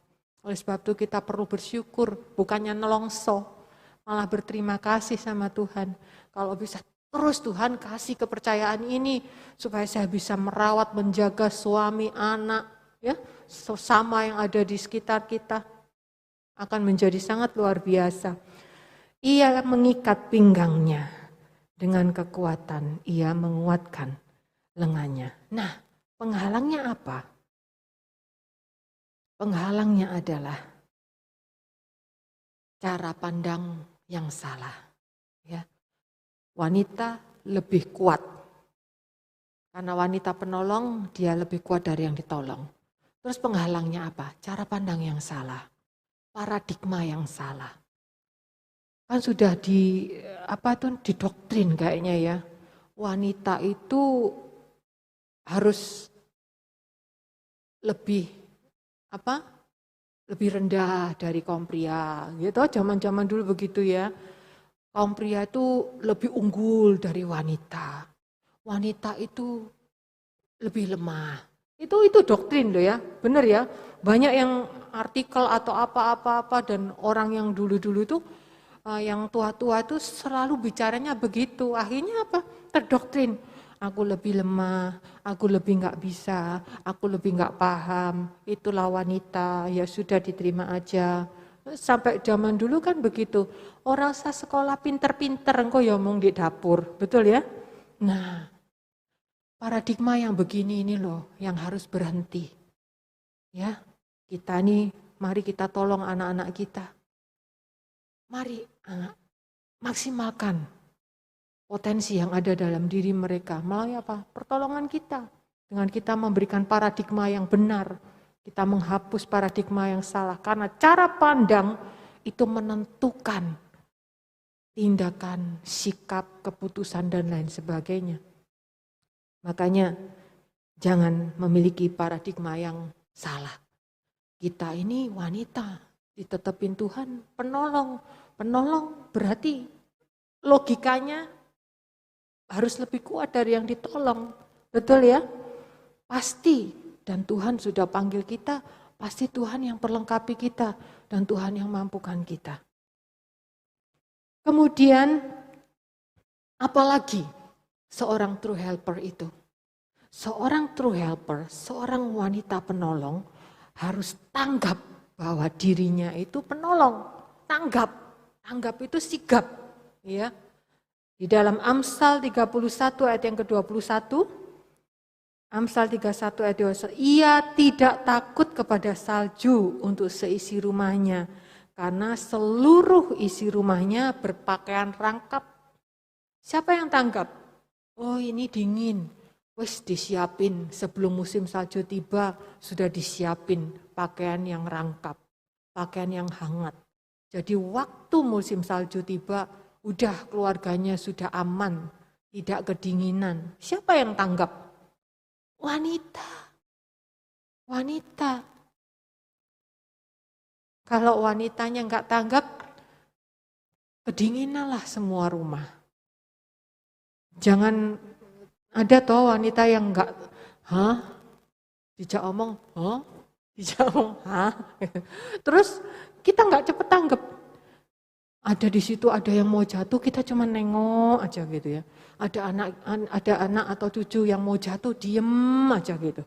Oleh sebab itu kita perlu bersyukur, bukannya nelongso, malah berterima kasih sama Tuhan. Kalau bisa terus Tuhan kasih kepercayaan ini supaya saya bisa merawat, menjaga suami, anak, ya, sesama yang ada di sekitar kita, akan menjadi sangat luar biasa. Ia mengikat pinggangnya dengan kekuatan, ia menguatkan lengannya. Nah, penghalangnya apa? Penghalangnya adalah cara pandang yang salah. Ya. Wanita lebih kuat. Karena wanita penolong, dia lebih kuat dari yang ditolong. Terus penghalangnya apa? Cara pandang yang salah. Paradigma yang salah. Kan sudah didoktrin kayaknya ya. Wanita itu harus lebih rendah dari kaum pria. Gitu, zaman-zaman dulu begitu ya. Kaum pria itu lebih unggul dari wanita. Wanita itu lebih lemah. Itu doktrin loh ya, benar ya. Banyak yang artikel atau apa-apa dan orang yang dulu-dulu itu, yang tua-tua itu selalu bicaranya begitu. Akhirnya apa? Terdoktrin. Aku lebih lemah, aku lebih nggak bisa, aku lebih nggak paham. Itulah wanita, ya sudah diterima aja. Sampai zaman dulu kan begitu. Orang usah sekolah pinter-pinter, engkau ya omong di dapur, betul ya? Nah, paradigma yang begini ini loh, yang harus berhenti. Ya, kita nih, mari kita tolong anak-anak kita. Mari maksimalkan potensi yang ada dalam diri mereka melalui apa? Pertolongan kita. Dengan kita memberikan paradigma yang benar, kita menghapus paradigma yang salah. Karena cara pandang itu menentukan tindakan, sikap, keputusan, dan lain sebagainya. Makanya jangan memiliki paradigma yang salah. Kita ini wanita, ditetepin Tuhan penolong. Penolong berarti logikanya harus lebih kuat dari yang ditolong. Betul ya? Pasti. Dan Tuhan sudah panggil kita, pasti Tuhan yang perlengkapi kita. Dan Tuhan yang mampukan kita. Kemudian, apalagi seorang true helper itu? Seorang true helper, seorang wanita penolong harus tanggap bahwa dirinya itu penolong. Tanggap itu sigap. Ya. Di dalam Amsal 31 ayat yang ke-21, Amsal 31 ayat 21, ia tidak takut kepada salju untuk seisi rumahnya, karena seluruh isi rumahnya berpakaian rangkap. Siapa yang tanggap? Oh ini dingin, wes disiapin sebelum musim salju tiba, sudah disiapin pakaian yang rangkap, pakaian yang hangat. Jadi waktu musim salju tiba, udah keluarganya sudah aman, tidak kedinginan. Siapa yang tanggap? Wanita. Kalau wanitanya enggak tanggap, kedinginanlah semua rumah. Jangan ada toh wanita yang enggak, dijak omong, dijak omong, terus kita enggak cepet tanggap. Ada di situ ada yang mau jatuh, kita cuma nengok aja gitu ya. Ada anak atau cucu yang mau jatuh, diem aja gitu.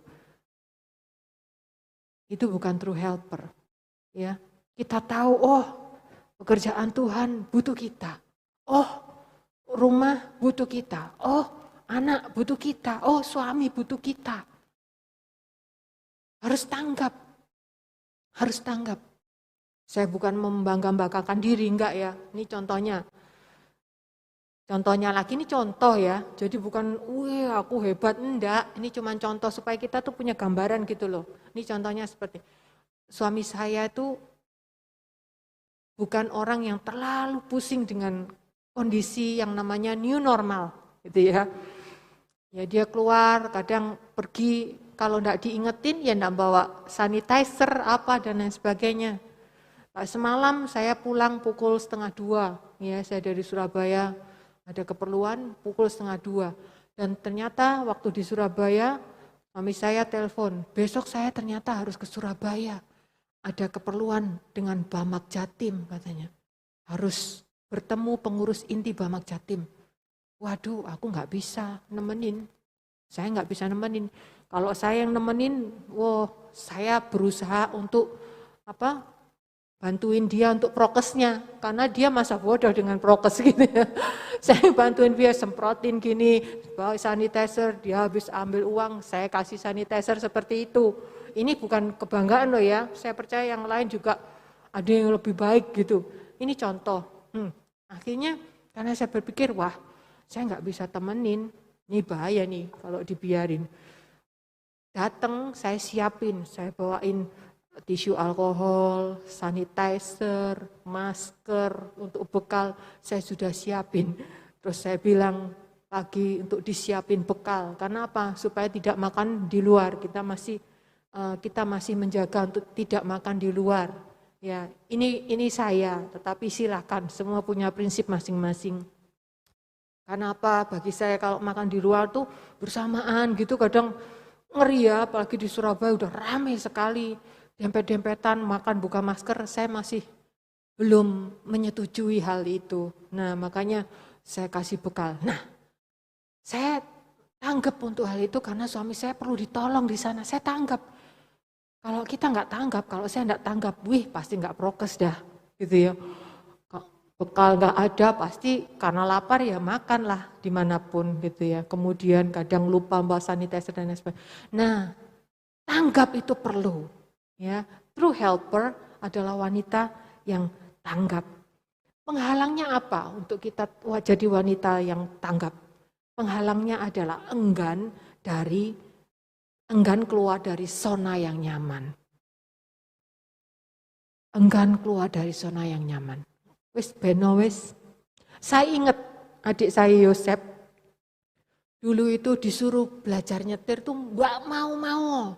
Itu bukan true helper. Ya, kita tahu, pekerjaan Tuhan butuh kita. Rumah butuh kita. Anak butuh kita. Suami butuh kita. Harus tanggap. Saya bukan membangga-banggakan diri, enggak ya. Ini contohnya. Contohnya lagi, ini contoh ya. Jadi bukan, aku hebat, enggak. Ini cuma contoh supaya kita tuh punya gambaran gitu loh. Ini contohnya seperti, suami saya itu bukan orang yang terlalu pusing dengan kondisi yang namanya new normal. Gitu ya. Ya dia keluar, kadang pergi, kalau enggak diingetin ya enggak bawa sanitizer apa dan lain sebagainya. Semalam saya pulang pukul 1:30, ya saya dari Surabaya, ada keperluan pukul 1:30. Dan ternyata waktu di Surabaya, suami saya telepon, besok saya ternyata harus ke Surabaya. Ada keperluan dengan Bamak Jatim katanya. Harus bertemu pengurus inti Bamak Jatim. Waduh, aku nggak bisa nemenin. Saya nggak bisa nemenin. Kalau saya yang nemenin, saya berusaha untuk bantuin dia untuk prokesnya, karena dia masa bodoh dengan prokes gitu ya. Saya bantuin dia semprotin gini, bawa sanitizer, dia habis ambil uang, saya kasih sanitizer seperti itu. Ini bukan kebanggaan loh ya, saya percaya yang lain juga ada yang lebih baik gitu. Ini contoh. Akhirnya karena saya berpikir, saya nggak bisa temenin, ini bahaya nih kalau dibiarin. Datang, saya siapin, saya bawain tisu alkohol, sanitizer, masker, untuk bekal saya sudah siapin. Terus saya bilang pagi untuk disiapin bekal. Karena apa? Supaya tidak makan di luar. Kita masih menjaga untuk tidak makan di luar. Ya, ini saya, tetapi silakan semua punya prinsip masing-masing. Karena apa? Bagi saya kalau makan di luar tuh bersamaan gitu kadang ngeri ya, apalagi di Surabaya udah ramai sekali. Dempet-dempetan makan buka masker, saya masih belum menyetujui hal itu. Nah makanya saya kasih bekal. Nah saya tanggap untuk hal itu karena suami saya perlu ditolong di sana. Saya tanggap. Kalau kita nggak tanggap, kalau saya nggak tanggap, pasti nggak prokes dah, gitu ya. Bekal nggak ada, pasti karena lapar ya makanlah dimanapun, gitu ya. Kemudian kadang lupa bawa sanitizer dan lain sebagainya. Nah tanggap itu perlu. Ya, true helper adalah wanita yang tanggap. Penghalangnya apa untuk kita jadi wanita yang tanggap? Penghalangnya adalah enggan keluar dari zona yang nyaman. Enggan keluar dari zona yang nyaman. Wis beno wis. Saya ingat adik saya Yosep, dulu itu disuruh belajar nyetir tuh nggak mau-mau.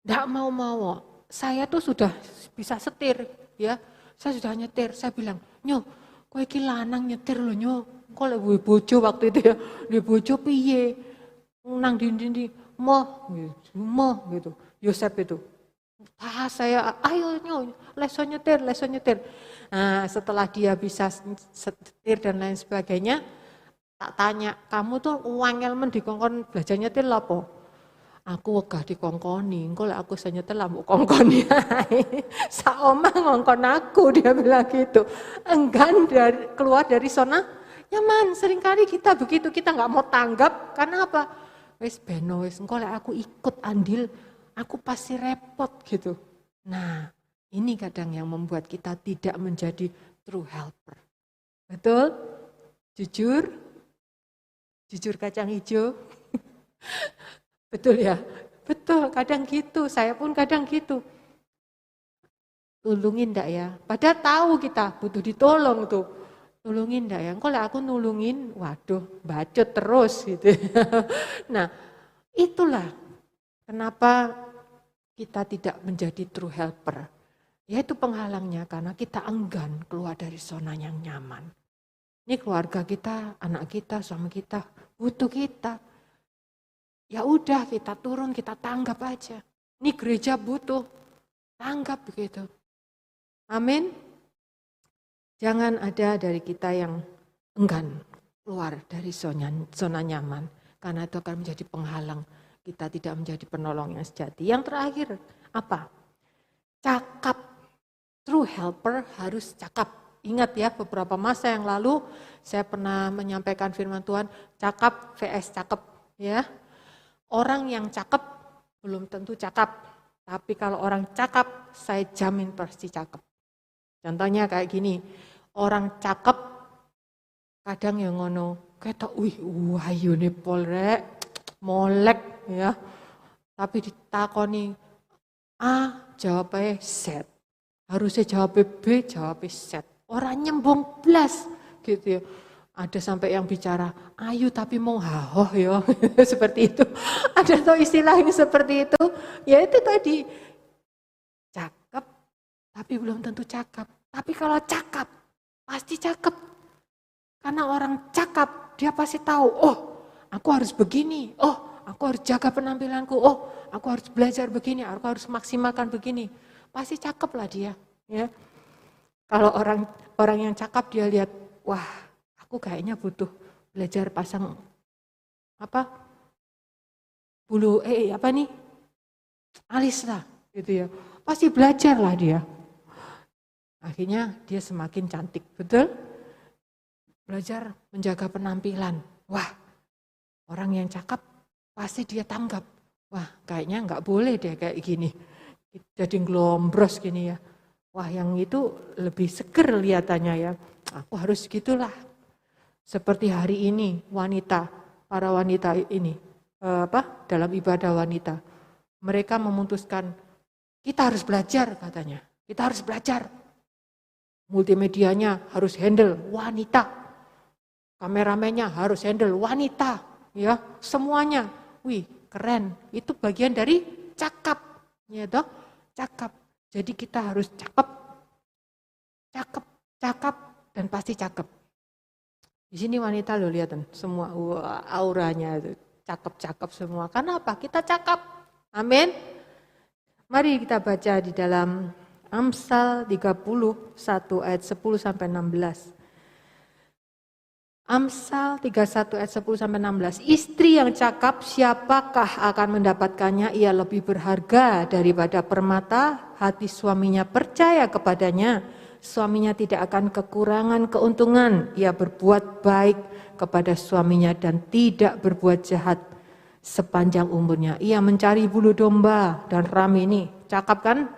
Nggak mau-mau. Saya tuh sudah bisa setir, ya. Saya sudah nyetir. Saya bilang, "Nyo, kowe iki lanang nyetir lho, Nyo. Kok lek duwe bojo waktu itu ya, duwe bojo piye? Nang ndi-ndi moh gitu." Yosep itu. Saya, "Ayo Nyo, leso nyetir, leso nyetir." Nah, setelah dia bisa setir dan lain sebagainya, tak tanya, "Kamu tuh wangel dikongkon belajar nyetir lho apa?" "Aku wegah dikongkoni, engko lek aku saya nyetir lah mbok kongkoni ae." Sak omah ngongkon aku, dia bilang gitu. Enggan keluar dari zona nyaman. Seringkali kita begitu, kita nggak mau tanggap karena apa? Wis beno wis engko lek aku ikut andil, aku pasti repot gitu. Nah, ini kadang yang membuat kita tidak menjadi true helper. Betul? Jujur? Jujur kacang hijau? Betul ya? Betul, kadang gitu, saya pun kadang gitu. Tulungin enggak ya? Padahal tahu kita butuh ditolong tuh. Nulungin enggak ya? Kalau aku nulungin, waduh, bacot terus gitu. Nah, itulah kenapa kita tidak menjadi true helper. Yaitu penghalangnya karena kita enggan keluar dari zona yang nyaman. Ini keluarga kita, anak kita, suami kita, butuh kita. Ya udah kita turun, kita tanggap aja. Ini gereja butuh, tanggap begitu. Amin. Jangan ada dari kita yang enggan keluar dari zona nyaman. Karena itu akan menjadi penghalang. Kita tidak menjadi penolong yang sejati. Yang terakhir, apa? Cakap. True helper harus cakap. Ingat ya, beberapa masa yang lalu saya pernah menyampaikan firman Tuhan, cakap vs cakep. Ya. Orang yang cakep belum tentu cakap, tapi kalau orang cakap, saya jamin pasti cakep. Contohnya kayak gini, orang cakep kadang yang ngono, ketok, wih, wayune polrek, molek ya. Tapi ditakoni A, jawabnya Z. Harusnya jawabnya B, jawabnya Z. Orang nyembung blas gitu ya. Ada sampai yang bicara, ayu tapi mau hahoh ya, seperti itu. Ada tuh istilah yang seperti itu, ya itu tadi. Cakep, tapi belum tentu cakep. Tapi kalau cakep, pasti cakep. Karena orang cakep, dia pasti tahu, oh aku harus begini, oh aku harus jaga penampilanku, oh aku harus belajar begini, aku harus maksimalkan begini. Pasti cakep lah dia. Ya. Kalau orang yang cakep dia lihat, wah aku kayaknya butuh belajar pasang apa bulu apa nih alis lah gitu ya, pasti belajar lah dia. Akhirnya dia semakin cantik, betul? Belajar menjaga penampilan. Wah, orang yang cakep pasti dia tanggap. Wah, kayaknya nggak boleh deh kayak gini. Jadi nglombros gini ya. Wah, yang itu lebih seger lihatannya ya. Aku harus gitulah. Seperti hari ini para wanita ini dalam ibadah wanita. Mereka memutuskan kita harus belajar katanya. Kita harus belajar. Multimedianya harus handle wanita. Kameramennya harus handle wanita. Ya, semuanya. Wih, keren. Itu bagian dari cakap. Ya toh? Cakap. Jadi kita harus cakep. Cakep dan pasti cakep. Di sini wanita lo lihat semua auranya itu cakep-cakep semua. Karena apa? Kita cakep. Amin. Mari kita baca di dalam Amsal 31 ayat 10 sampai 16. Amsal 31 ayat 10 sampai 16. Istri yang cakap siapakah akan mendapatkannya? Ia lebih berharga daripada permata. Hati suaminya percaya kepadanya. Suaminya tidak akan kekurangan keuntungan. Ia berbuat baik kepada suaminya dan tidak berbuat jahat sepanjang umurnya. Ia mencari bulu domba dan rami ini. Cakap kan?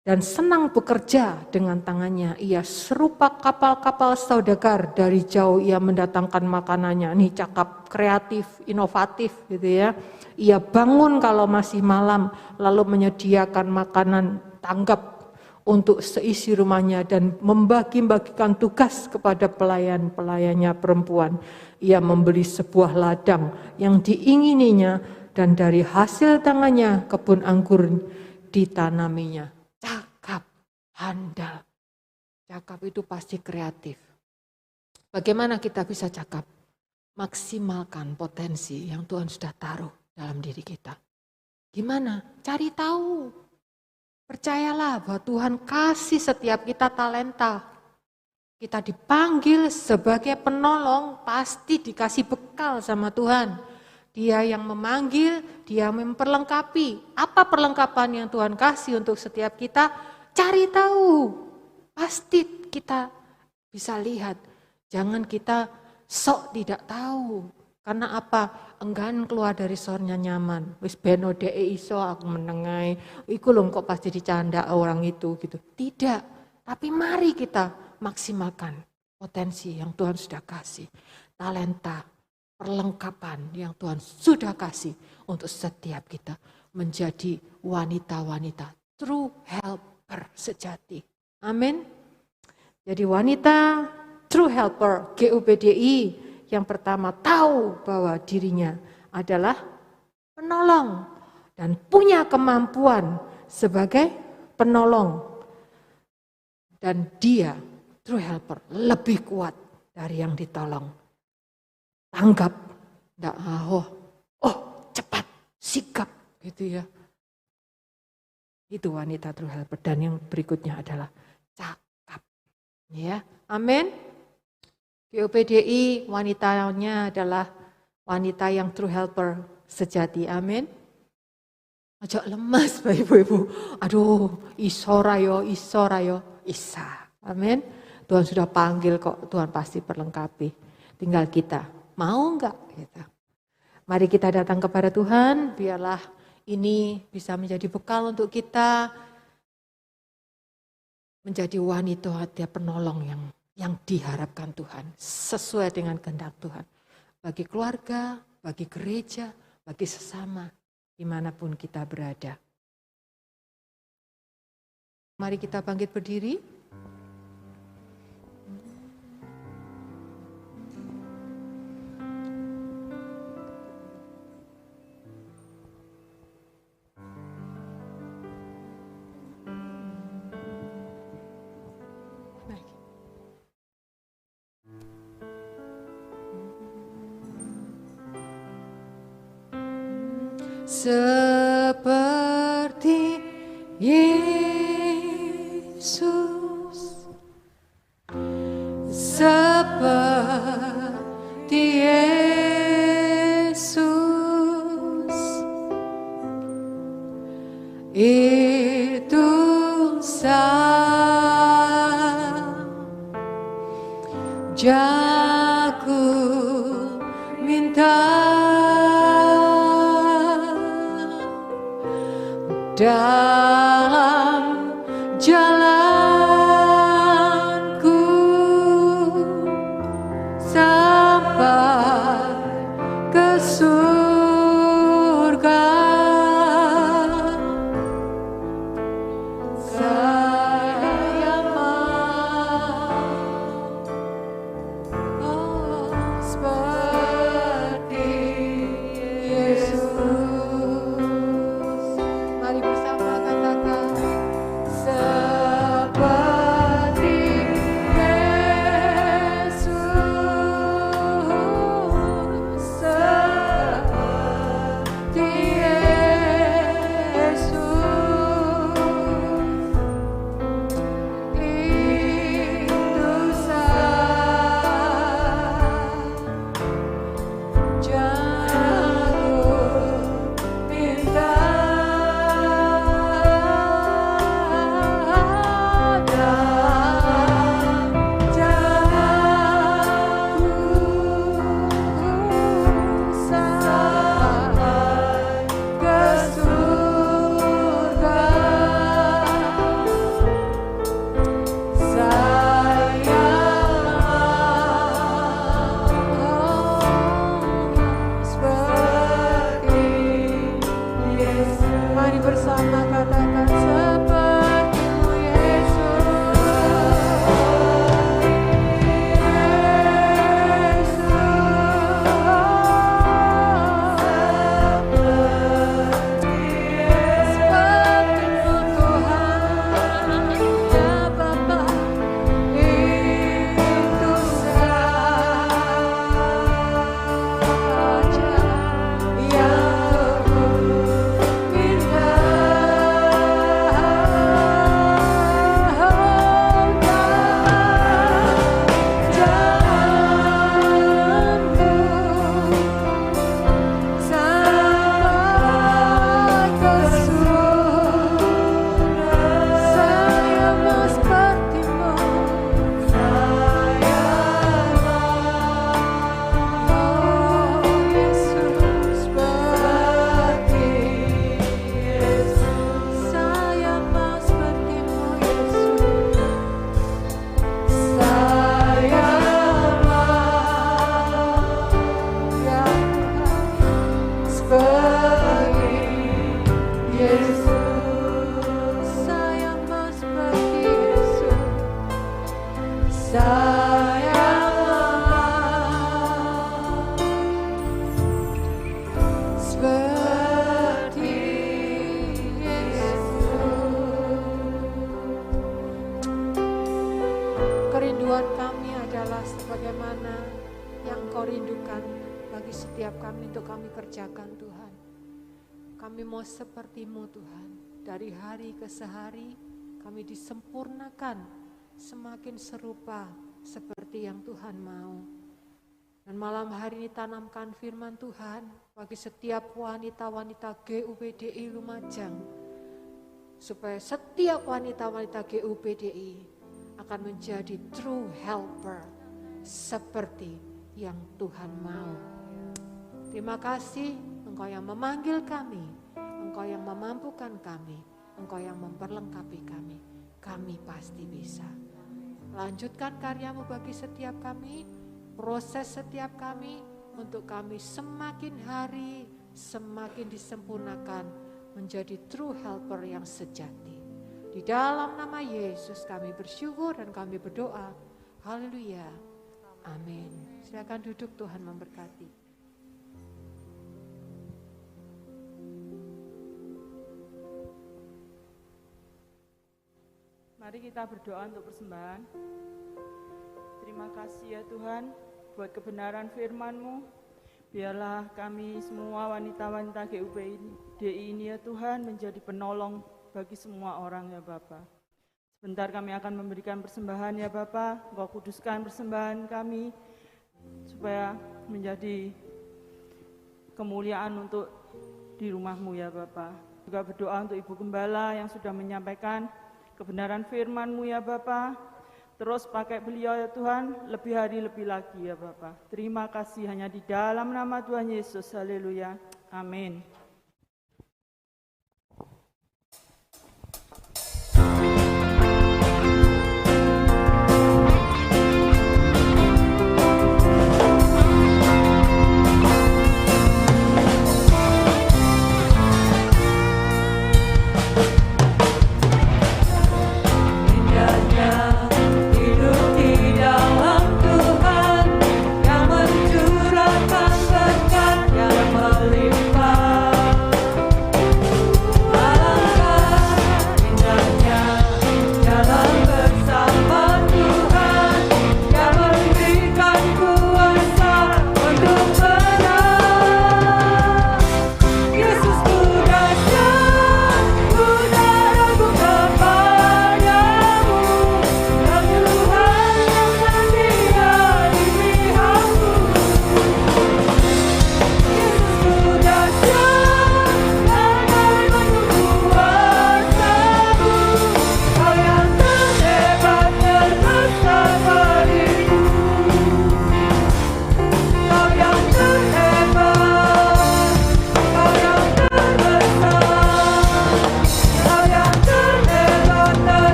Dan senang bekerja dengan tangannya. Ia serupa kapal-kapal saudagar. Dari jauh ia mendatangkan makanannya. Ini cakap kreatif, inovatif gitu ya. Ia bangun kalau masih malam lalu menyediakan makanan tanggap untuk seisi rumahnya dan membagi-bagikan tugas kepada pelayan-pelayannya perempuan. Ia membeli sebuah ladang yang diingininya dan dari hasil tangannya kebun anggur ditanaminya. Cakap, handal. Cakap itu pasti kreatif. Bagaimana kita bisa cakap? Maksimalkan potensi yang Tuhan sudah taruh dalam diri kita. Gimana? Cari tahu. Percayalah bahwa Tuhan kasih setiap kita talenta. Kita dipanggil sebagai penolong, pasti dikasih bekal sama Tuhan. Dia yang memanggil, dia memperlengkapi. Apa perlengkapan yang Tuhan kasih untuk setiap kita? Cari tahu. Pasti kita bisa lihat. Jangan kita sok tidak tahu. Karena apa? Enggan keluar dari zona nyaman. Wis beno dek iso aku menengai. Iku lho kok pasti dicanda orang itu gitu. Tidak. Tapi mari kita maksimalkan potensi yang Tuhan sudah kasih. Talenta, perlengkapan yang Tuhan sudah kasih untuk setiap kita menjadi wanita-wanita true helper sejati. Amin. Jadi wanita true helper GUPDI yang pertama tahu bahwa dirinya adalah penolong dan punya kemampuan sebagai penolong. Dan dia true helper lebih kuat dari yang ditolong. Tanggap, enggak cepat, sikap gitu ya. Itu wanita true helper. Dan yang berikutnya adalah cakap. Ya, amin. GUPDI wanitanya adalah wanita yang true helper sejati. Amin. Aja lemas Bapak Ibu. Aduh, isorayo. Isa. Amin. Tuhan sudah panggil kok, Tuhan pasti perlengkapi. Tinggal kita, mau enggak? Gitu. Mari kita datang kepada Tuhan, biarlah ini bisa menjadi bekal untuk kita menjadi wanita penolong yang diharapkan Tuhan, sesuai dengan kehendak Tuhan. Bagi keluarga, bagi gereja, bagi sesama, dimanapun kita berada. Mari kita bangkit berdiri. Seperti Yesus, seperti Yesus, itu saja ku minta. Dalam jalanku sampai ke surga, saya mau seperti Yesus. Mari bersama Allah, sebagaimana yang Kau rindukan bagi setiap kami untuk kami kerjakan Tuhan. Kami mau seperti-Mu Tuhan, dari hari ke sehari kami disempurnakan semakin serupa seperti yang Tuhan mau. Dan malam hari ini tanamkan firman Tuhan bagi setiap wanita-wanita GUPDI Lumajang, supaya setiap wanita-wanita GUPDI akan menjadi true helper seperti yang Tuhan mau. Terima kasih, Engkau yang memanggil kami, Engkau yang memampukan kami, Engkau yang memperlengkapi kami. Kami pasti bisa. Lanjutkan karya-Mu bagi setiap kami, proses setiap kami, untuk kami semakin hari semakin disempurnakan menjadi true helper yang sejati. Di dalam nama Yesus kami bersyukur dan kami berdoa. Haleluya. Amin. Silakan duduk, Tuhan memberkati. Mari kita berdoa untuk persembahan. Terima kasih ya Tuhan buat kebenaran firman-Mu. Biarlah kami semua wanita-wanita GUPDI ini ya Tuhan menjadi penolong bagi semua orang ya Bapa. Sebentar kami akan memberikan persembahan ya Bapa. Engkau kuduskan persembahan kami supaya menjadi kemuliaan untuk di rumah-Mu ya Bapa. Juga berdoa untuk Ibu Gembala yang sudah menyampaikan kebenaran firman-Mu ya Bapa. Terus pakai beliau ya Tuhan, lebih hari lebih lagi ya Bapa. Terima kasih hanya di dalam nama Tuhan Yesus. Haleluya. Amin.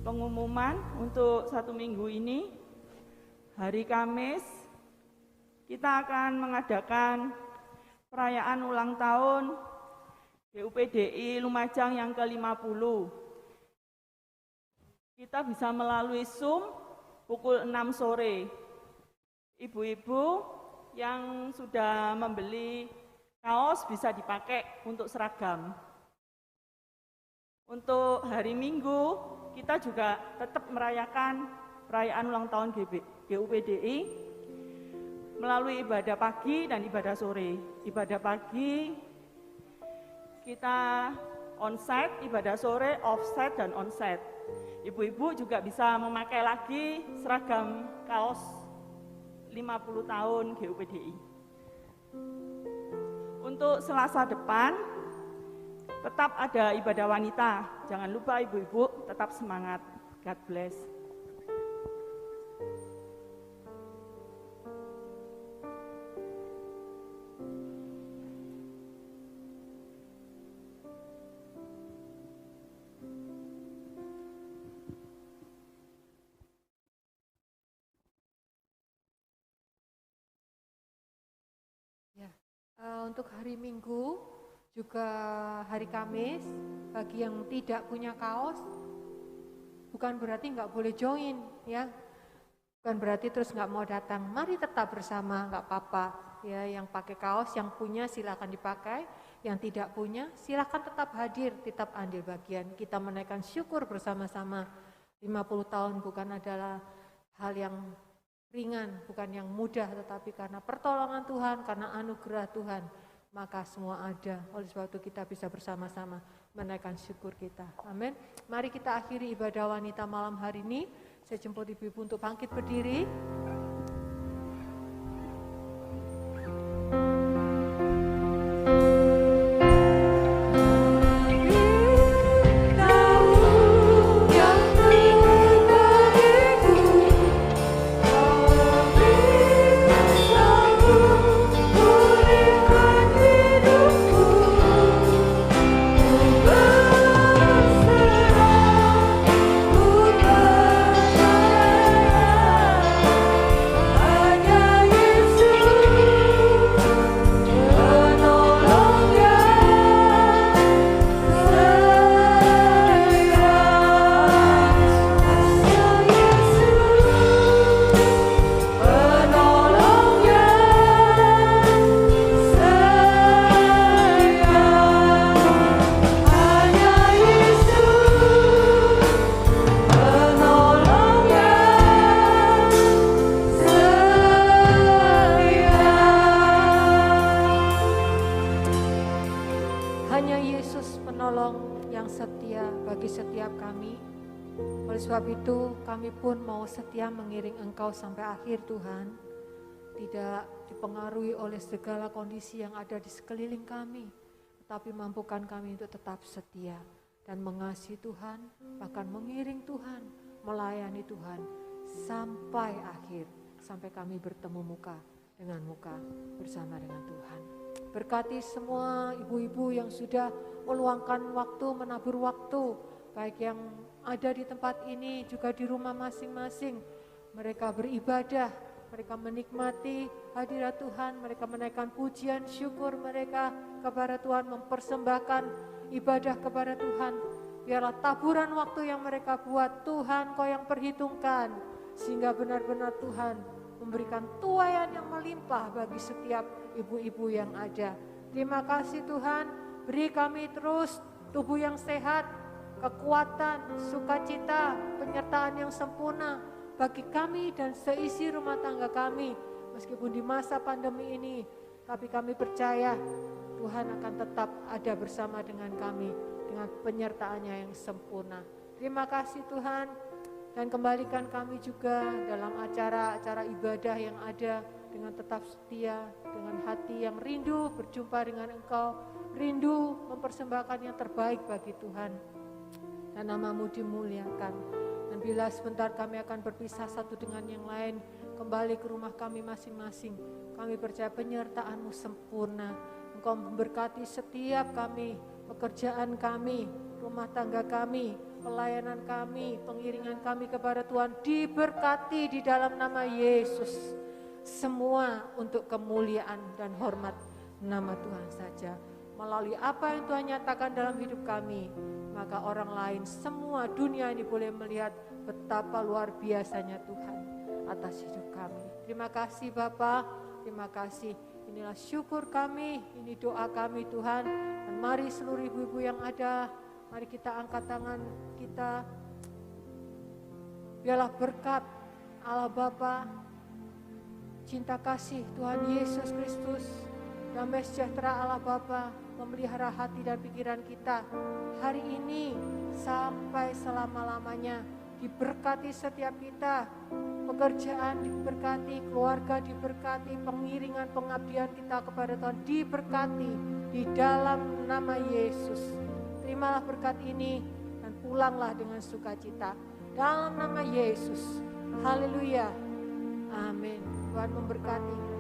Pengumuman untuk 1 minggu ini, hari Kamis, kita akan mengadakan perayaan ulang tahun GUPDI Lumajang yang ke-50. Kita bisa melalui Zoom pukul 6 sore. Ibu-ibu yang sudah membeli kaos bisa dipakai untuk seragam. Untuk hari Minggu, kita juga tetap merayakan perayaan ulang tahun GUPDI melalui ibadah pagi dan ibadah sore. Ibadah pagi kita onsite, ibadah sore offsite dan onsite. Ibu-ibu juga bisa memakai lagi seragam kaos 50 tahun GUPDI. Untuk Selasa depan, tetap ada ibadah wanita. Jangan lupa ibu-ibu tetap semangat. God bless. Untuk hari Minggu, juga hari Kamis, bagi yang tidak punya kaos, bukan berarti nggak boleh join, ya. Bukan berarti terus nggak mau datang. Mari tetap bersama, nggak apa-apa. ya, yang pakai kaos, yang punya silakan dipakai, yang tidak punya silakan tetap hadir, tetap ambil bagian. Kita menaikkan syukur bersama-sama. 50 tahun bukan adalah hal yang ringan, bukan yang mudah, tetapi karena pertolongan Tuhan, karena anugerah Tuhan, maka semua ada. Oleh sebab itu kita bisa bersama-sama menaikkan syukur kita. Amin. Mari kita akhiri ibadah wanita malam hari ini. Saya jemput ibu-ibu untuk bangkit berdiri. Setia mengiring Engkau sampai akhir Tuhan, tidak dipengaruhi oleh segala kondisi yang ada di sekeliling kami, tetapi mampukan kami untuk tetap setia dan mengasihi Tuhan, bahkan mengiring Tuhan, melayani Tuhan sampai akhir, sampai kami bertemu muka dengan muka bersama dengan Tuhan. Berkati semua ibu-ibu yang sudah meluangkan waktu, menabur waktu, baik yang ada di tempat ini, juga di rumah masing-masing. Mereka beribadah, mereka menikmati hadirat Tuhan, mereka menaikkan pujian syukur mereka kepada Tuhan, mempersembahkan ibadah kepada Tuhan. Biarlah taburan waktu yang mereka buat, Tuhan Kau yang perhitungkan, sehingga benar-benar Tuhan memberikan tuaian yang melimpah bagi setiap ibu-ibu yang ada. Terima kasih Tuhan, beri kami terus tubuh yang sehat, kekuatan, sukacita, penyertaan yang sempurna bagi kami dan seisi rumah tangga kami. Meskipun di masa pandemi ini, tapi kami percaya Tuhan akan tetap ada bersama dengan kami dengan penyertaannya yang sempurna. Terima kasih Tuhan, dan kembalikan kami juga dalam acara-acara ibadah yang ada dengan tetap setia, dengan hati yang rindu berjumpa dengan Engkau, rindu mempersembahkan yang terbaik bagi Tuhan. Dan nama-Mu dimuliakan. Dan bila sebentar kami akan berpisah satu dengan yang lain, kembali ke rumah kami masing-masing, kami percaya penyertaan-Mu sempurna. Engkau memberkati setiap kami, pekerjaan kami, rumah tangga kami, pelayanan kami, pengiringan kami kepada Tuhan, diberkati di dalam nama Yesus. Semua untuk kemuliaan dan hormat nama Tuhan saja. Melalui apa yang Tuhan nyatakan dalam hidup kami, maka orang lain, semua dunia ini boleh melihat betapa luar biasanya Tuhan atas hidup kami. Terima kasih Bapa, terima kasih. Inilah syukur kami, ini doa kami Tuhan. Dan mari seluruh ibu-ibu yang ada, mari kita angkat tangan kita. Biarlah berkat Allah Bapa, cinta kasih Tuhan Yesus Kristus, damai sejahtera Allah Bapa memelihara hati dan pikiran kita hari ini sampai selama-lamanya. Diberkati setiap kita, pekerjaan diberkati, keluarga diberkati, pengiringan pengabdian kita kepada Tuhan diberkati di dalam nama Yesus. Terimalah berkat ini dan pulanglah dengan sukacita dalam nama Yesus. Haleluya. Amin. Tuhan memberkati.